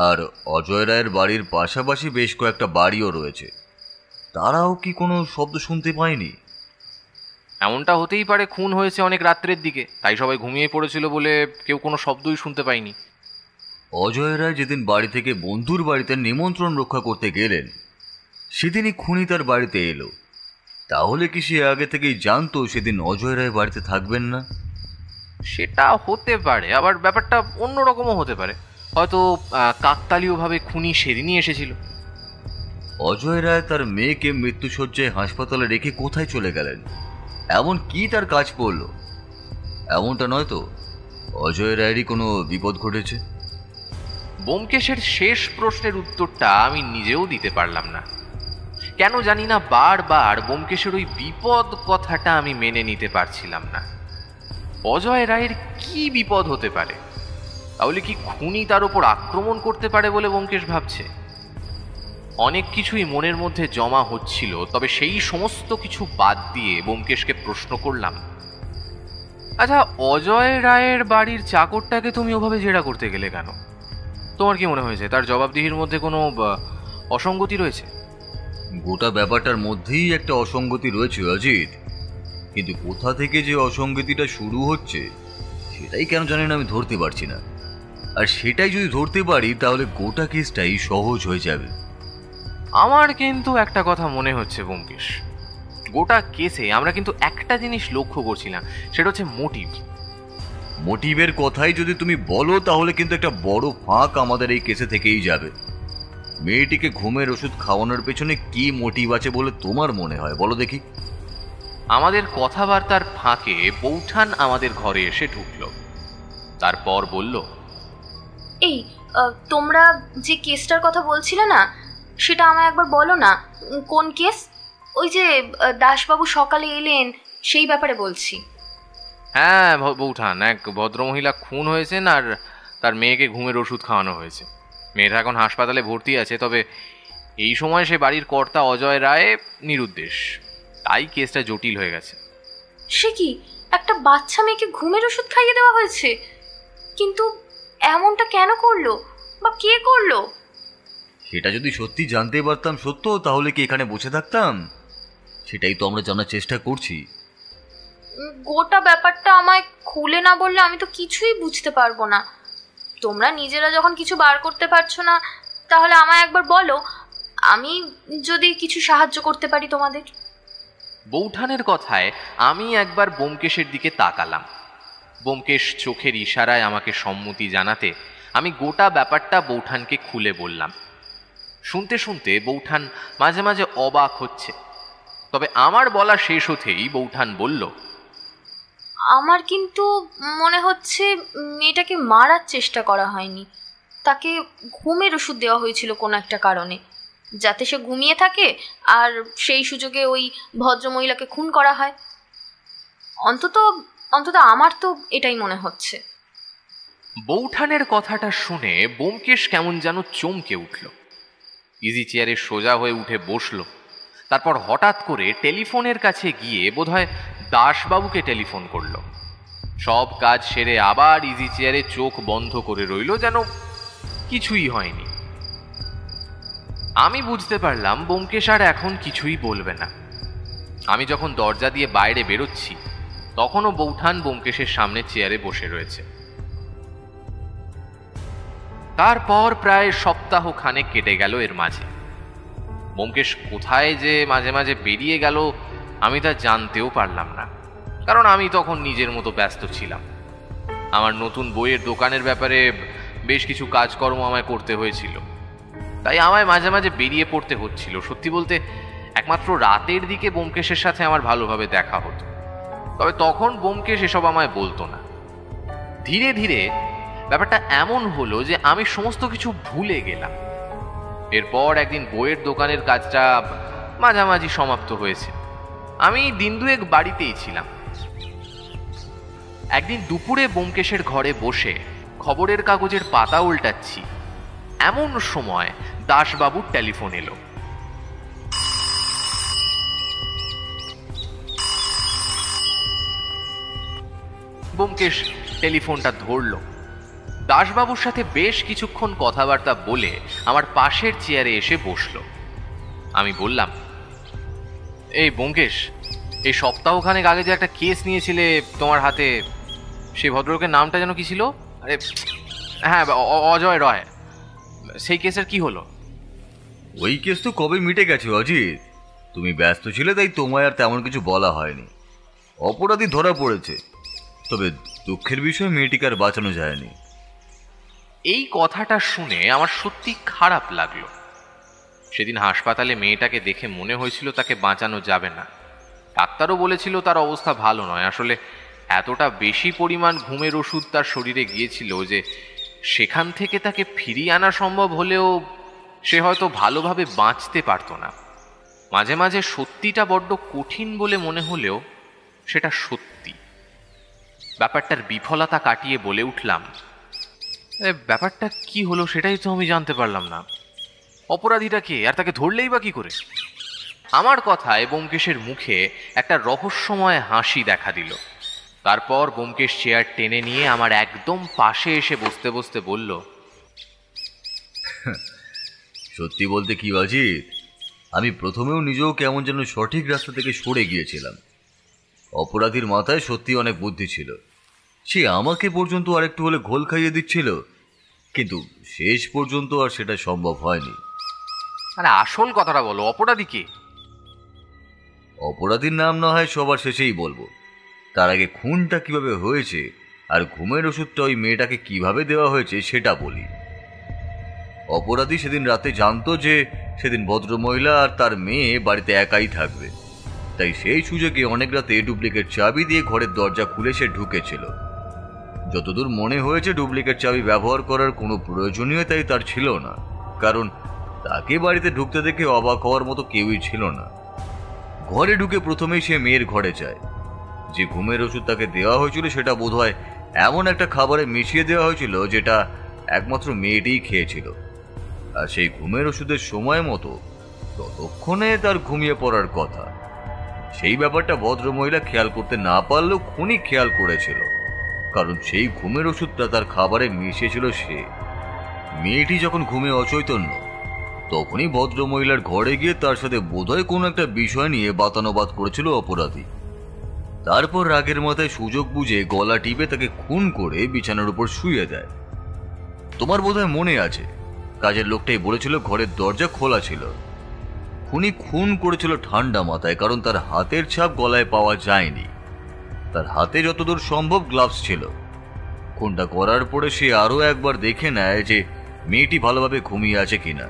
আর অজয় রায়ের বাড়ির পাশাপাশি বেশ কয়েকটা বাড়িও রয়েছে, তারাও কি কোনো শব্দ শুনতে পায়নি? এমনটা হতেই পারে, খুন হয়েছে অনেক রাত্রের দিকে, তাই সবাই ঘুমিয়ে পড়েছিল বলে কেউ কোনো শব্দই শুনতে পায়নি। অজয় রায় যেদিন বাড়ি থেকে বন্ধুর বাড়িতে নিমন্ত্রণ রক্ষা করতে গেলেন, সেদিনই খুনি তার বাড়িতে এলো। তাহলে কি সে আগে থেকেই জানতো সেদিন অজয় রায় বাড়িতে থাকবেন না? সেটা হতে পারে, আবার ব্যাপারটা অন্যরকমও হতে পারে। হয়তো কাকতালীয়ভাবে খুনি সেদিনই এসেছিল। অজয় রায় তার মেয়েকে মৃত্যুশয্যায় হাসপাতালে রেখে কোথায় চলে গেলেন? এমন কি তার কাজ পড়ল? এমনটা নয় তো অজয় রায়েরই কোনো বিপদ ঘটেছে? ব্যোমকেশের শেষ প্রশ্নের উত্তরটা আমি নিজেও দিতে পারলাম না। কেন জানি না বারবার ব্যোমকেশের ওই বিপদ কথাটা আমি মেনে নিতে পারছিলাম না। অজয় রায়ের কি বিপদ হতে পারে? তাহলে কি খুনি তার উপর আক্রমণ করতে পারে বলে ব্যোমকেশ ভাবছে? অনেক কিছুই মনের মধ্যে জমা হচ্ছিল, তবে সেই সমস্ত কিছু বাদ দিয়ে ব্যোমকেশকে প্রশ্ন করলাম, আচ্ছা, অজয় রায়ের বাড়ির চাকরটাকে তুমি ওভাবে জেরা করতে গেলে কেন? তোমার কি মনে হয়েছে তার জবাবদিহির মধ্যে কোনো অসঙ্গতি রয়েছে? গোটা ব্যাপারটার মধ্যেই একটা অসঙ্গতি রয়েছে অজিত, কিন্তু কোথা থেকে যে অসঙ্গতিটা শুরু হচ্ছে সেটাই কেন জানি না আমি ধরতে পারছি না। আর সেটাই যদি ধরতে পারি তাহলে গোটা কেসটাই সহজ হয়ে যাবে। আমার কিন্তু একটা কথা মনে হচ্ছে ব্যোমকেশ, গোটা কেসে আমরা কিন্তু একটা জিনিস লক্ষ্য করছিলাম, সেটা হচ্ছে মোটিভ। মোটিভের কথাই যদি তুমি বলো তাহলে কিন্তু একটা বড় ফাঁক আমাদের এই কেসে থেকেই যাবে। মেয়েটিকে ঘুমের ওষুধ খাওয়ানোর পেছনে কি মোটিভ আছে বলে তোমার মনে হয়, বলো দেখি? আমাদের কথাবার্তার ফাঁকে বৌঠান আমাদের ঘরে এসে ঢুকলো। তারপর বলল, এই তোমরা যে কেসটার কথা বলছিলে না, সেটা আমায় একবার বলো না। কোন কেস? ওই যে দাসবাবু সকালে এলেন, সেই ব্যাপারে বলছি। হ্যাঁ বৌঠান, এক ভদ্রমহিলা খুন হয়েছেন আর তার মেয়েকে ঘুমের ওষুধ খাওয়ানো হয়েছে। মেয়েটা এখন হাসপাতালে ভর্তি আছে, তবে এই সময় সে বাড়ির কর্তা অজয় রায় নিরুদ্দেশ, তাই কেসটা জটিল হয়ে গেছে। সে কি, একটা বাচ্চা মেয়েকে ঘুমের ওষুধ খাইয়ে দেওয়া হয়েছে? কিন্তু এমনটা কেন করলো, বা কে করলো? সেটা যদি সত্যি জানতে পারতাম সত্য, তাহলে কি এখানে বসে থাকতাম? সেটাই তো আমরা জানার চেষ্টা করছি। গোটা ব্যাপারটা আমায় খুলে না বললে আমি তো কিছুই বুঝতে পারবো না। তোমরা নিজেরা যখন কিছু বার করতে পারছো না, তাহলে আমায় একবার বলো, আমি যদি কিছু সাহায্য করতে পারি তোমাদের। বৌঠানের কথায় আমি একবার ব্যোমকেশের দিকে তাকালাম। ব্যোমকেশ চোখের ইশারায় আমাকে সম্মতি জানাতে আমি গোটা ব্যাপারটা বৌঠানকে খুলে বললাম। শুনতে শুনতে বৌঠান মাঝে মাঝে অবাক হচ্ছে, তবে আমার বলা শেষ হতেই বৌঠান বলল, আমার কিন্তু মনে হচ্ছে মেয়েটাকে মারার চেষ্টা করা হয়নি, তাকে ঘুমের ওষুধ দেওয়া হয়েছিল কোনো একটা কারণে, যাতে সে ঘুমিয়ে থাকে আর সেই সুযোগে ওই ভদ্রমহিলাকে খুন করা হয়। অন্তত অন্তত আমার তো এটাই মনে হচ্ছে। বৌঠানের কথাটা শুনে ব্যোমকেশ কেমন যেন চমকে উঠল। ইজি চেয়ারে সোজা হয়ে উঠে বসল। তারপর হঠাৎ করে টেলিফোনের কাছে গিয়ে বোধহয় দাসবাবুকে টেলিফোন করলো। সব কাজ সেরে আবার ইজি চেয়ারে চোখ বন্ধ করে রইল, যেন কিছুই হয়নি। আমি বুঝতে পারলাম ব্যোমকেশ আর এখন কিছুই বলবে না। আমি যখন দরজা দিয়ে বাইরে বেরোচ্ছি, তখনও বৌঠান ব্যোমকেশের সামনে চেয়ারে বসে রয়েছে। তারপর প্রায় সপ্তাহ খানেক কেটে গেল। এর মাঝে ব্যোমকেশ কোথায় যে মাঝে মাঝে বেরিয়ে গেল আমি তা জানতেও পারলাম না, কারণ আমি তখন নিজের মতো ব্যস্ত ছিলাম। আমার নতুন বইয়ের দোকানের ব্যাপারে বেশ কিছু কাজকর্ম আমায় করতে হয়েছিল, তাই আমায় মাঝে মাঝে বেরিয়ে পড়তে হচ্ছিল। সত্যি বলতে একমাত্র রাতের দিকে ব্যোমকেশের সাথে আমার ভালোভাবে দেখা হতো, তবে তখন ব্যোমকেশ এসব আমায় বলতো না। ধীরে ধীরে ব্যাপারটা এমন হলো যে আমি সমস্ত কিছু ভুলে গেলাম। এরপর একদিন বইয়ের দোকানের কাজটা মাঝামাঝি সমাপ্ত হয়েছে। আমি দিন দুয়েক বাড়িতেই ছিলাম। একদিন দুপুরে ব্যোমকেশের ঘরে বসে খবরের কাগজের পাতা উল্টাচ্ছি, এমন সময় দাসবাবুর টেলিফোন এলো। ব্যোমকেশ টেলিফোনটা ধরল। দাসবাবুর সাথে বেশ কিছুক্ষণ কথাবার্তা বলে আমার পাশের চেয়ারে এসে বসলো। আমি বললাম, এই ব্যোমকেশ, এই সপ্তাহখানেক আগে যে একটা কেস নিয়েছিলে তোমার হাতে, সেই ভদ্রলোকের নামটা যেন কি ছিল? আরে হ্যাঁ, অজয় রয়। সেই কেসের কি হলো? ওই কেস তো কবে মিটে গেছে অজিত। তুমি ব্যস্ত ছিলে তাই তোমায় আর তেমন কিছু বলা হয়নি। অপরাধী ধরা পড়েছে, তবে দুঃখের বিষয় মেয়েটিকে আর বাঁচানো যায়নি। এই কথাটা শুনে আমার সত্যি খারাপ লাগলো। সেদিন হাসপাতালে মেয়েটাকে দেখে মনে হয়েছিল তাকে বাঁচানো যাবে না। ডাক্তারও বলেছিল তার অবস্থা ভালো নয়। আসলে এতটা বেশি পরিমাণ ঘুমের ওষুধ তার শরীরে গিয়েছিল যে সেখান থেকে তাকে ফিরিয়ে আনা সম্ভব হলেও সে হয়তো ভালোভাবে বাঁচতে পারত না। মাঝে মাঝে সত্যিটা বড্ড কঠিন বলে মনে হলেও সেটা সত্যি। ব্যাপারটার বিফলতা কাটিয়ে বলে উঠলাম, ব্যাপারটা কি হলো সেটাই তো আমি জানতে পারলাম না। অপরাধীটা কে, আর তাকে ধরলেই বা কি করে? আমার কথায় ব্যোমকেশের মুখে একটা রহস্যময় হাসি দেখা দিল। তারপর ব্যোমকেশ চেয়ার টেনে নিয়ে আমার একদম পাশে এসে বসতে বসতে বলল, সত্যি বলতে কি অজিত, আমি প্রথমেও নিজেও কেমন যেন সঠিক রাস্তা থেকে সরে গিয়েছিলাম। অপরাধীর মাথায় সত্যি অনেক বুদ্ধি ছিল। সে আমাকে পর্যন্ত আরেকটু হলে ঘোল খাইয়ে দিচ্ছিল, কিন্তু শেষ পর্যন্ত আর সেটা সম্ভব হয়নি। আরে আসল কথাটা বলো, অপরাধী কে? অপরাধীর নাম না হয় সবার শেষেই বলবো, তার আগে খুনটা কিভাবে হয়েছে আর ঘুমের ওষুধটা ওই মেয়েটাকে কিভাবে দেওয়া হয়েছে সেটা বলি। অপরাধী সেদিন রাতে জানতো যে সেদিন ভদ্রমহিলা আর তার মেয়ে বাড়িতে একাই থাকবে, তাই সেই সুযোগে অনেক রাতে ডুপ্লিকেট চাবি দিয়ে ঘরের দরজা খুলে সে ঢুকেছিল। যতদূর মনে হয়েছে ডুপ্লিকেট চাবি ব্যবহার করার কোনো প্রয়োজনীয়তাই তার ছিল না, কারণ তাকে বাড়িতে ঢুকতে দেখে অবাক হওয়ার মতো কেউই ছিল না। ঘরে ঢুকে প্রথমেই সে মেয়ের ঘরে যায়। যে ঘুমের ওষুধ তাকে দেওয়া হয়েছিল সেটা বোধহয় এমন একটা খাবারে মিশিয়ে দেওয়া হয়েছিল যেটা একমাত্র মেয়েটিই খেয়েছিল। আর সেই ঘুমের ওষুধের সময় মতো ততক্ষণে তার ঘুমিয়ে পড়ার কথা। সেই ব্যাপারটা ভদ্রমহিলা খেয়াল করতে না পারলেও খুনি খেয়াল করেছিল, কারণ সেই ঘুমের ওষুধটা তার খাবারে মিশিয়েছিল সে। মেয়েটি যখন ঘুমে অচৈতন্য তখনই ভদ্রমহিলার ঘরে গিয়ে তার সাথে বোধহয় কোনো একটা বিষয় নিয়ে বাতানুবাদ করেছিল অপরাধী। তারপর রাগের মাথায় সুযোগ বুঝে গলা টিপে তাকে খুন করে বিছানার উপর শুইয়ে দেয়। তোমার বোধহয় মনে আছে, কাজের লোকটাই বলেছিল ঘরের দরজা খোলা ছিল। খুনি খুন করেছিল ঠান্ডা মাথায়, কারণ তার হাতের ছাপ গলায় পাওয়া যায়নি। তার হাতে যতদূর সম্ভব গ্লাভস ছিল। খুনটা করার পরে সে আরো একবার দেখে নেয় যে মেয়েটি ভালোভাবে ঘুমিয়ে আছে কিনা,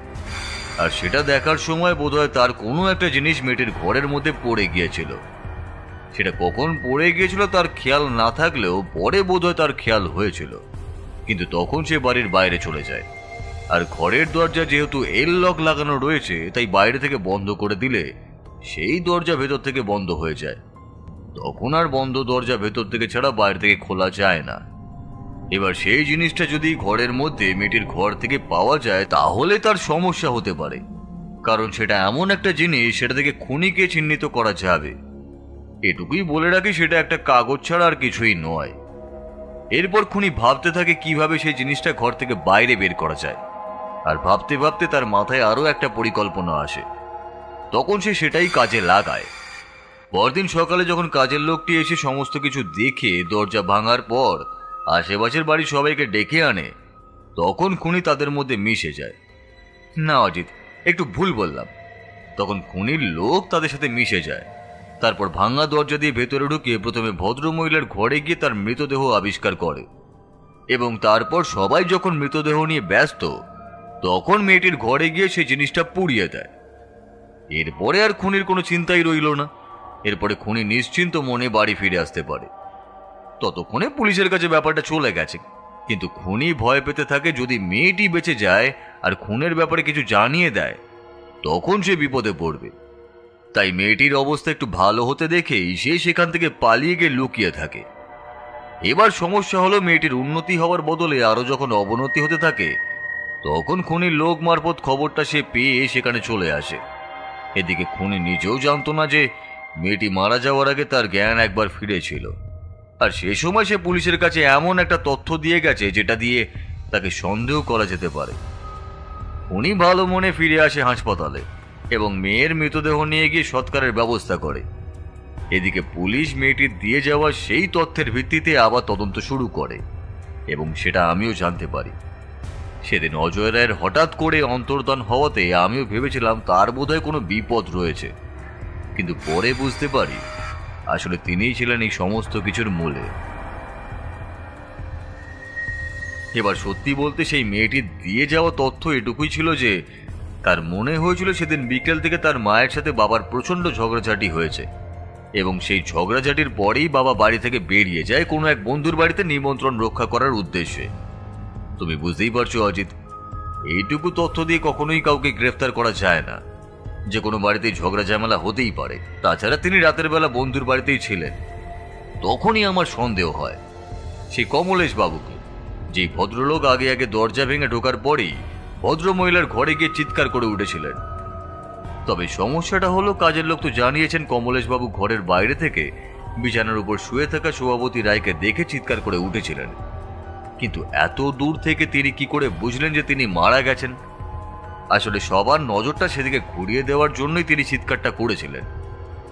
আর সেটা দেখার সময় বোধহয় তার কোনো একটা জিনিস মেয়েটির ঘরের মধ্যে পড়ে গিয়েছিল। সেটা কখন পড়ে গিয়েছিল তার খেয়াল না থাকলেও পরে বোধহয় তার খেয়াল হয়েছিল, কিন্তু তখন সে বাড়ির বাইরে চলে যায়। আর ঘরের দরজা যেহেতু এল লক লাগানো রয়েছে, তাই বাইরে থেকে বন্ধ করে দিলে সেই দরজা ভেতর থেকে বন্ধ হয়ে যায়। তখন আর বন্ধ দরজা ভেতর থেকে ছাড়া বাইরে থেকে খোলা যায় না। এবার সেই জিনিসটা যদি ঘরের মধ্যে মেয়েটির ঘর থেকে পাওয়া যায় তাহলে তার সমস্যা হতে পারে, কারণ সেটা এমন একটা জিনিস সেটা থেকে খুনিকে চিহ্নিত করা যাবে। এটুকুই বলে রাখি, সেটা একটা কাগজ ছাড়া আর কিছুই নয়। এরপর খুনি ভাবতে থাকে কিভাবে সেই জিনিসটা ঘর থেকে বাইরে বের করা যায়, আর ভাবতে ভাবতে তার মাথায় আরো একটা পরিকল্পনা আসে। তখন সে সেটাই কাজে লাগায়। পরদিন সকালে যখন কাজের লোকটি এসে সমস্ত কিছু দেখে দরজা ভাঙার পর আশেপাশের বাড়ির সবাইকে ডেকে আনে, তখন খুনি তাদের মধ্যে মিশে যায়। না অজিত, একটু ভুল বললাম। তখন খুনির লোক তাদের সাথে মিশে যায়। তারপর ভাঙা দরজা দিয়ে ভেতরে ঢুকে প্রথমে ভদ্রমহিলার ঘরে গিয়ে তার মৃতদেহ আবিষ্কার করে, এবং তারপর সবাই যখন মৃতদেহ নিয়ে ব্যস্ত তখন মেয়েটির ঘরে গিয়ে সেই জিনিসটা পুড়িয়ে দেয়। এরপরে আর খুনির কোনো চিন্তাই রইল না। এরপরে খুনি নিশ্চিন্ত মনে বাড়ি ফিরে আসতে পারে। ততক্ষণে পুলিশের কাছে ব্যাপারটা চলে গেছে, কিন্তু খুনি ভয় পেতে থাকে যদি মেয়েটি বেঁচে যায় আর খুনের ব্যাপারে কিছু জানিয়ে দেয় তখন সে বিপদে পড়বে। তাই মেয়েটির অবস্থা একটু ভালো হতে দেখেই সে সেখান থেকে পালিয়ে গিয়ে লুকিয়ে থাকে। এবার সমস্যা হলো, মেয়েটির উন্নতি হওয়ার বদলে আরো যখন অবনতি হতে থাকে তখন খুনির লোক মারফত খবরটা সে পেয়ে সেখানে চলে আসে। এদিকে খুনি নিজেও জানতো না যে মেয়েটি মারা যাওয়ার আগে তার জ্ঞান একবার ফিরেছিল, আর সে সময় সে পুলিশের কাছে এমন একটা তথ্য দিয়ে গেছে যেটা দিয়ে তাকে সন্দেহ করা যেতে পারে। উনি ভালো মনে ফিরে আসে হাসপাতালে এবং মেয়ের মৃতদেহ নিয়ে গিয়ে সৎকারের ব্যবস্থা করে। এদিকে পুলিশ মেয়েটির দিয়ে যাওয়া সেই তথ্যের ভিত্তিতে আবার তদন্ত শুরু করে এবং সেটা আমিও জানতে পারি। সেদিন অজয় রায়ের হঠাৎ করে অন্তর্ধান হওয়াতে আমিও ভেবেছিলাম তার বোধহয় কোনো বিপদ রয়েছে, কিন্তু পরে বুঝতে পারি আসলে তিনিই ছিলেন এই সমস্ত কিছুর মূলে। এবার সত্যি বলতে সেই মেয়েটির দিয়ে যাওয়া তথ্য এটুকুই ছিল যে তার মনে হয়েছিল সেদিন বিকেল থেকে তার মায়ের সাথে বাবার প্রচণ্ড ঝগড়াঝাটি হয়েছে এবং সেই ঝগড়াঝাটির পরেই বাবা বাড়ি থেকে বেরিয়ে যায় কোনো এক বন্ধুর বাড়িতে নিমন্ত্রণ রক্ষা করার উদ্দেশ্যে। তুমি বুঝতেই পারছো অজিত, এইটুকু তথ্য দিয়ে কখনোই কাউকে গ্রেফতার করা যায় না। যে কোনো বাড়িতেই ঝগড়া ঝামেলা হতেই পারে। তাছাড়া তিনি রাতের বেলা বন্ধুর বাড়িতেই ছিলেন। তখনই আমার সন্দেহ হয় সেই কমলেশ বাবুকে, যেই ভদ্রলোক আগে আগে দরজা ভেঙে ঢোকার পরেই ভদ্র মহিলার ঘরে গিয়ে চিৎকার করে উঠেছিলেন। তবে সমস্যাটা হলো, কাজের লোক তো জানিয়েছেন কমলেশ বাবু ঘরের বাইরে থেকে বিছানার উপর শুয়ে থাকা শোভাবতী রায়কে দেখে চিৎকার করে উঠেছিলেন, কিন্তু এত দূর থেকে তিনি কি করে বুঝলেন যে তিনি মারা গেছেন? আসলে সবার নজরটা সেদিকে ঘুরিয়ে দেওয়ার জন্যই তিনি চিৎকারটা করেছিলেন।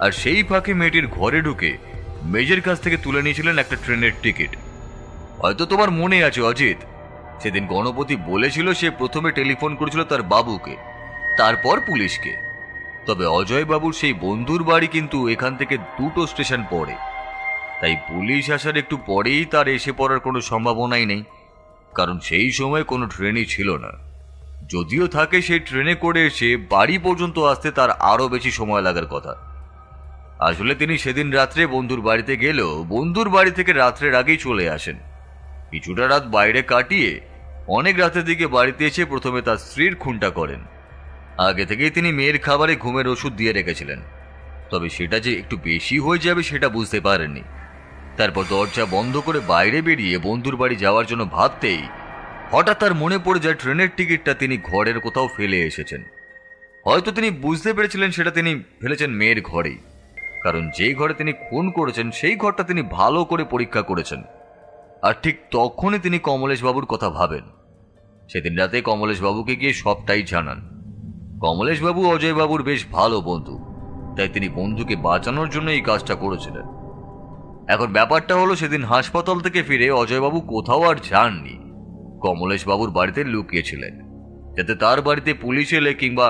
আর সেই ফাঁকে মেয়েটির ঘরে ঢুকে মেজের কাছ থেকে তুলে নিয়েছিলেন একটা ট্রেনের টিকিট। হয়তো তোমার মনে আছে অজিত, সেদিন গণপতি বলেছিল সে প্রথমে টেলিফোন করেছিল তার বাবুকে, তারপর পুলিশকে। তবে অজয় বাবুর সেই বন্ধুর বাড়ি কিন্তু এখান থেকে 2টো স্টেশন পড়ে, তাই পুলিশ আসার একটু পরেই তার এসে পড়ার কোনো সম্ভাবনাই নেই, কারণ সেই সময় কোনো ট্রেনই ছিল না। যদিও থাকে, সেই ট্রেনে করে এসে বাড়ি পর্যন্ত আসতে তার আরো বেশি সময় লাগার কথা। আসলে তিনি সেদিন রাত্রে বন্ধুর বাড়িতে গেলেও বন্ধুর বাড়ি থেকে রাত্রের আগেই চলে আসেন। কিছুটা রাত বাইরে কাটিয়ে অনেক রাতের দিকে বাড়িতে এসে প্রথমে তার স্ত্রীর খুনটা করেন। আগে থেকেই তিনি মেয়ের খাবারে ঘুমের ওষুধ দিয়ে রেখেছিলেন, তবে সেটা যে একটু বেশি হয়ে যাবে সেটা বুঝতে পারেননি। তারপর দরজা বন্ধ করে বাইরে বেরিয়ে বন্ধুর বাড়ি যাওয়ার জন্য ভাবতেই হঠাৎ তার মনে পড়ে যায় ট্রেনের টিকিটটা তিনি ঘরের কোথাও ফেলে এসেছেন। হয়তো তিনি বুঝতে পেরেছিলেন সেটা তিনি ফেলেছেন মেয়ের ঘরেই, কারণ যেই ঘরে তিনি খুন করেছেন সেই ঘরটা তিনি ভালো করে পরীক্ষা করেছেন। আর ঠিক তখনই তিনি কমলেশ বাবুর কথা ভাবেন। সেদিন রাতে কমলেশ বাবুকে গিয়ে সবটাই জানান। কমলেশ বাবু অজয় বাবুর বেশ ভালো বন্ধু, তাই তিনি বন্ধুকে বাঁচানোর জন্য এই কাজটা করেছিলেন। এখন ব্যাপারটা হলো, সেদিন হাসপাতাল থেকে ফিরে অজয়বাবু কোথাও আর যাননি, কমলেশ বাবুর বাড়িতে লুকিয়েছিলেন, যাতে তার বাড়িতে পুলিশ এলে কিংবা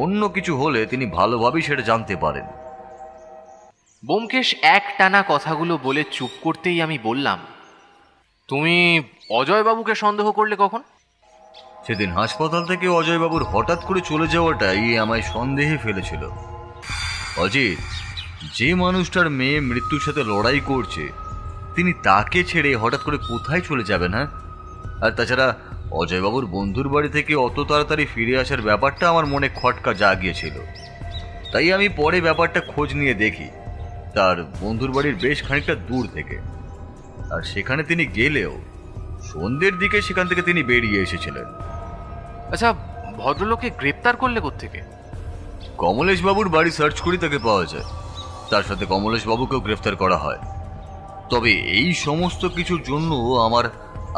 অন্য কিছু হলে তিনি ভালোভাবেই সেটা জানতে পারেন। ব্যোমকেশ একটানা কথাগুলো বলে চুপ করতেই আমি বললাম, তুমি অজয়বাবুকে সন্দেহ করলে কখন? সেদিন হাসপাতাল থেকে অজয়বাবুর হঠাৎ করে চলে যাওয়াটাই আমায় সন্দেহে ফেলেছিল। অজিত, যে মানুষটার মেয়ে মৃত্যুর সাথে লড়াই করছে, তিনি তাকে ছেড়ে হঠাৎ করে কোথায় চলে যাবেন? হ্যাঁ, আর তাছাড়া অজয়বাবুর বন্ধুর বাড়ি থেকে অত তাড়াতাড়ি ফিরে আসার ব্যাপারটা আমার মনে খটকা জাগিয়েছিল। তাই আমি পরে ব্যাপারটা খোঁজ নিয়ে দেখি তার বন্ধুর বাড়ির বেশ খানিকটা দূর থেকে, আর সেখানে তিনি গেলেও সন্ধ্যের দিকে সেখান থেকে তিনি বেরিয়ে এসেছিলেন। আচ্ছা, ভদ্রলোককে গ্রেপ্তার করলে কোত্থেকে? কমলেশ বাবুর বাড়ি সার্চ করি তাকে পাওয়া যায়, তার সাথে কমলেশ বাবুকেও গ্রেফতার করা হয়। তবে এই সমস্ত কিছুর জন্য আমার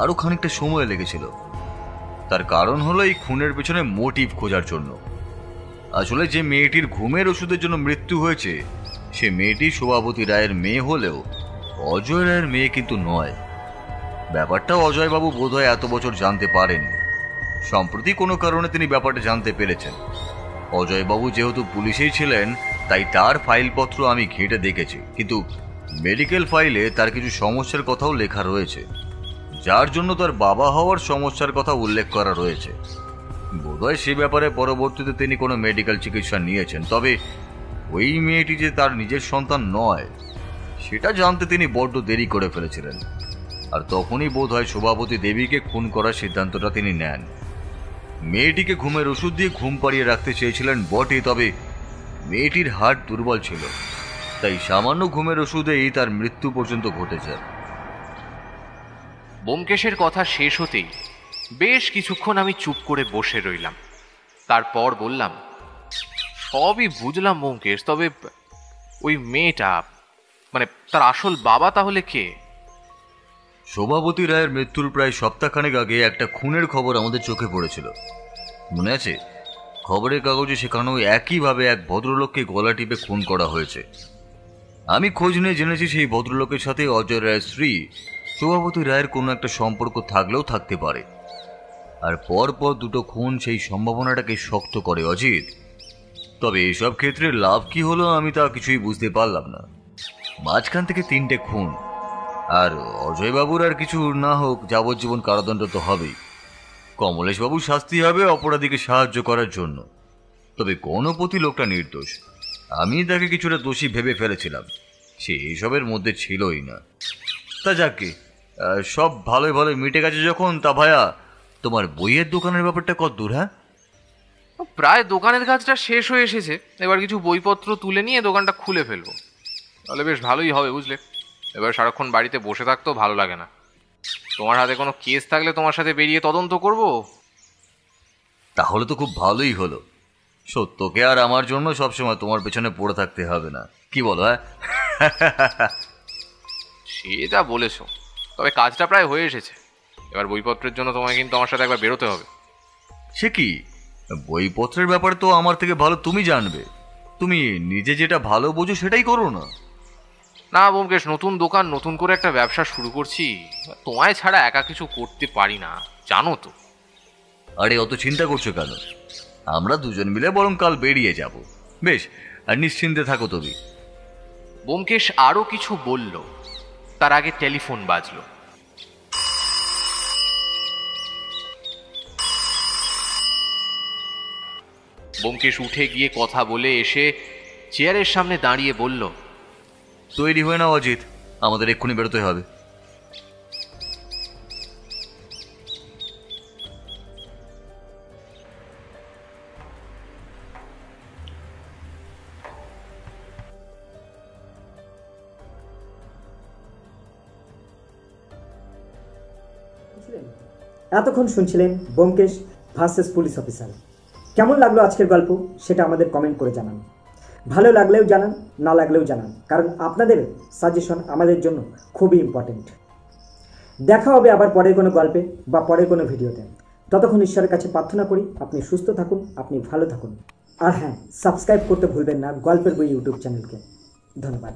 আরো খানিকটা সময় লেগেছিল। তার কারণ হলো এই খুনের পেছনে মোটিভ খোঁজার জন্য। আসলে যে মেয়েটির ঘুমের ওষুধের জন্য মৃত্যু হয়েছে, সে মেয়েটি শোভাবতী রায়ের মেয়ে হলেও অজয় রায়ের মেয়ে কিন্তু নয়। ব্যাপারটা অজয়বাবু বোধহয় এত বছর জানতে পারেননি। সম্প্রতি কোনো কারণে তিনি ব্যাপারটা জানতে পেরেছেন। অজয়বাবু যেহেতু পুলিশেই ছিলেন, তাই তার ফাইলপত্র আমি ঘেঁটে দেখেছি, কিন্তু মেডিকেল ফাইলে তার কিছু সমস্যার কথাও লেখা রয়েছে, যার জন্য তার বাবা হওয়ার সমস্যার কথা উল্লেখ করা রয়েছে। বোধহয় সে ব্যাপারে পরবর্তীতে তিনি কোনো মেডিকেল চিকিৎসা নিয়েছেন। তবে ওই মেয়েটি যে তার নিজের সন্তান নয়, সেটা জানতে তিনি বড্ড দেরি করে ফেলেছিলেন। আর তখনই বোধহয় শোভাবতী দেবীকে খুন করার সিদ্ধান্তটা তিনি নেন। মেয়েটিকে ঘুমের ওষুধ দিয়ে ঘুম পাড়িয়ে রাখতে চেয়েছিলেন বটে, তবে মেয়েটির হার্ট দুর্বল ছিল, তাই সামান্য ঘুমের ওষুধেই তার মৃত্যু পর্যন্ত ঘটেছে। ব্যোমকেশের কথা শেষ হতেই বেশ কিছুক্ষণ আমি চুপ করে বসে রইলাম। তারপর বললাম, সবই বুঝলাম ব্যোমকেশ, তবে ওই মেয়েটা, মানে তার আসল বাবা তাহলে কে? শোভাবতী রায়ের মৃত্যুর প্রায় সপ্তাহখানেক আগে একটা খুনের খবর আমাদের চোখে পড়েছিল, মনে আছে? খবরের কাগজে সেখানেও একইভাবে এক ভদ্রলোককে গলা টিপে খুন করা হয়েছে। আমি খোঁজ নিয়ে জেনেছি সেই ভদ্রলোকের সাথে অজয় রায়ের স্ত্রী শোভাবতী রায়ের কোনো একটা সম্পর্ক থাকলেও থাকতে পারে। আর পরপর দুটো খুন সেই সম্ভাবনাটাকে শক্ত করে অজিত। তবে এসব ক্ষেত্রে লাভ কি হলো আমি তা কিছুই বুঝতে পারলাম না। মাঝখান থেকে 3টে খুন, আর অজয়বাবুর আর কিছু না হোক যাবজ্জীবন কারাদণ্ড তো হবেই। কমলেশবাবুর শাস্তি হবে অপরাধীকে সাহায্য করার জন্য। তবে গণপতি লোকটা নির্দোষ। আমি তাকে কিছুটা দোষী ভেবে ফেলেছিলাম, সে এসবের মধ্যে ছিলই না। তা যাকে সব ভালোই ভালোই মিটে গেছে যখন, তা ভাইয়া তোমার বইয়ের দোকানের ব্যাপারটা কত দূর? হ্যাঁ, প্রায় দোকানের কাজটা শেষ হয়ে এসেছে। এবার কিছু বইপত্র তুলে নিয়ে দোকানটা খুলে ফেলবো, তাহলে বেশ ভালোই হবে, বুঝলে? এবার সারাক্ষণ বাড়িতে বসে থাকতেও ভালো লাগে না। তোমার হাতে কোনো কেস থাকলে তোমার সাথে বেরিয়ে তদন্ত করব। তাহলে তো খুব ভালোই হলো। সত্যকে আর আমার জন্য সবসময় তোমার পেছনে পড়ে থাকতে হবে না, কি বলো? হ্যাঁ, সেটা বলেছো, তবে কাজটা প্রায় হয়ে এসেছে। এবার বইপত্রের জন্য তোমায় কিন্তু আমার সাথে একবার বেরোতে হবে। সে কি, বইপত্রের ব্যাপারে তো আমার থেকে ভালো তুমি জানবে। তুমি নিজে যেটা ভালো বোঝো সেটাই করো না। না ব্যোমকেশ, নতুন দোকান, নতুন করে একটা ব্যবসা শুরু করছি, তোমায় ছাড়া একা কিছু করতে পারি না, জানো তো। আরে অত চিন্তা করছো কেন? আমরা দুজন মিলে বরং কাল বেরিয়ে যাব। বেশ, আর নিশ্চিন্তে থাকো তুমি। ব্যোমকেশ আরো কিছু বলল, তার আগে টেলিফোন বাজলো। ব্যোমকেশ উঠে গিয়ে কথা বলে এসে চেয়ারের সামনে দাঁড়িয়ে বলল, তৈরি হয়ে নাও অজিত, আমাদের এক্ষুনি বেরোতে হবে। এতক্ষণ শুনছিলেন ব্যোমকেশ ভার্সেস পুলিশ অফিসার। কেমন লাগলো আজকের গল্প সেটা আমাদের কমেন্ট করে জানান। ভালো লাগলেও জানান, না লাগলেও জানান, কারণ আপনাদের সাজেশন আমাদের জন্য খুবই ইম্পর্টেন্ট। দেখা হবে আবার পরের কোনো গল্পে বা পরের কোনো ভিডিওতে। ততক্ষণ ঈশ্বরের কাছে প্রার্থনা করি আপনি সুস্থ থাকুন, আপনি ভালো থাকুন। আর হ্যাঁ, সাবস্ক্রাইব করতে ভুলবেন না গল্পের বই ইউটিউব চ্যানেলকে। ধন্যবাদ।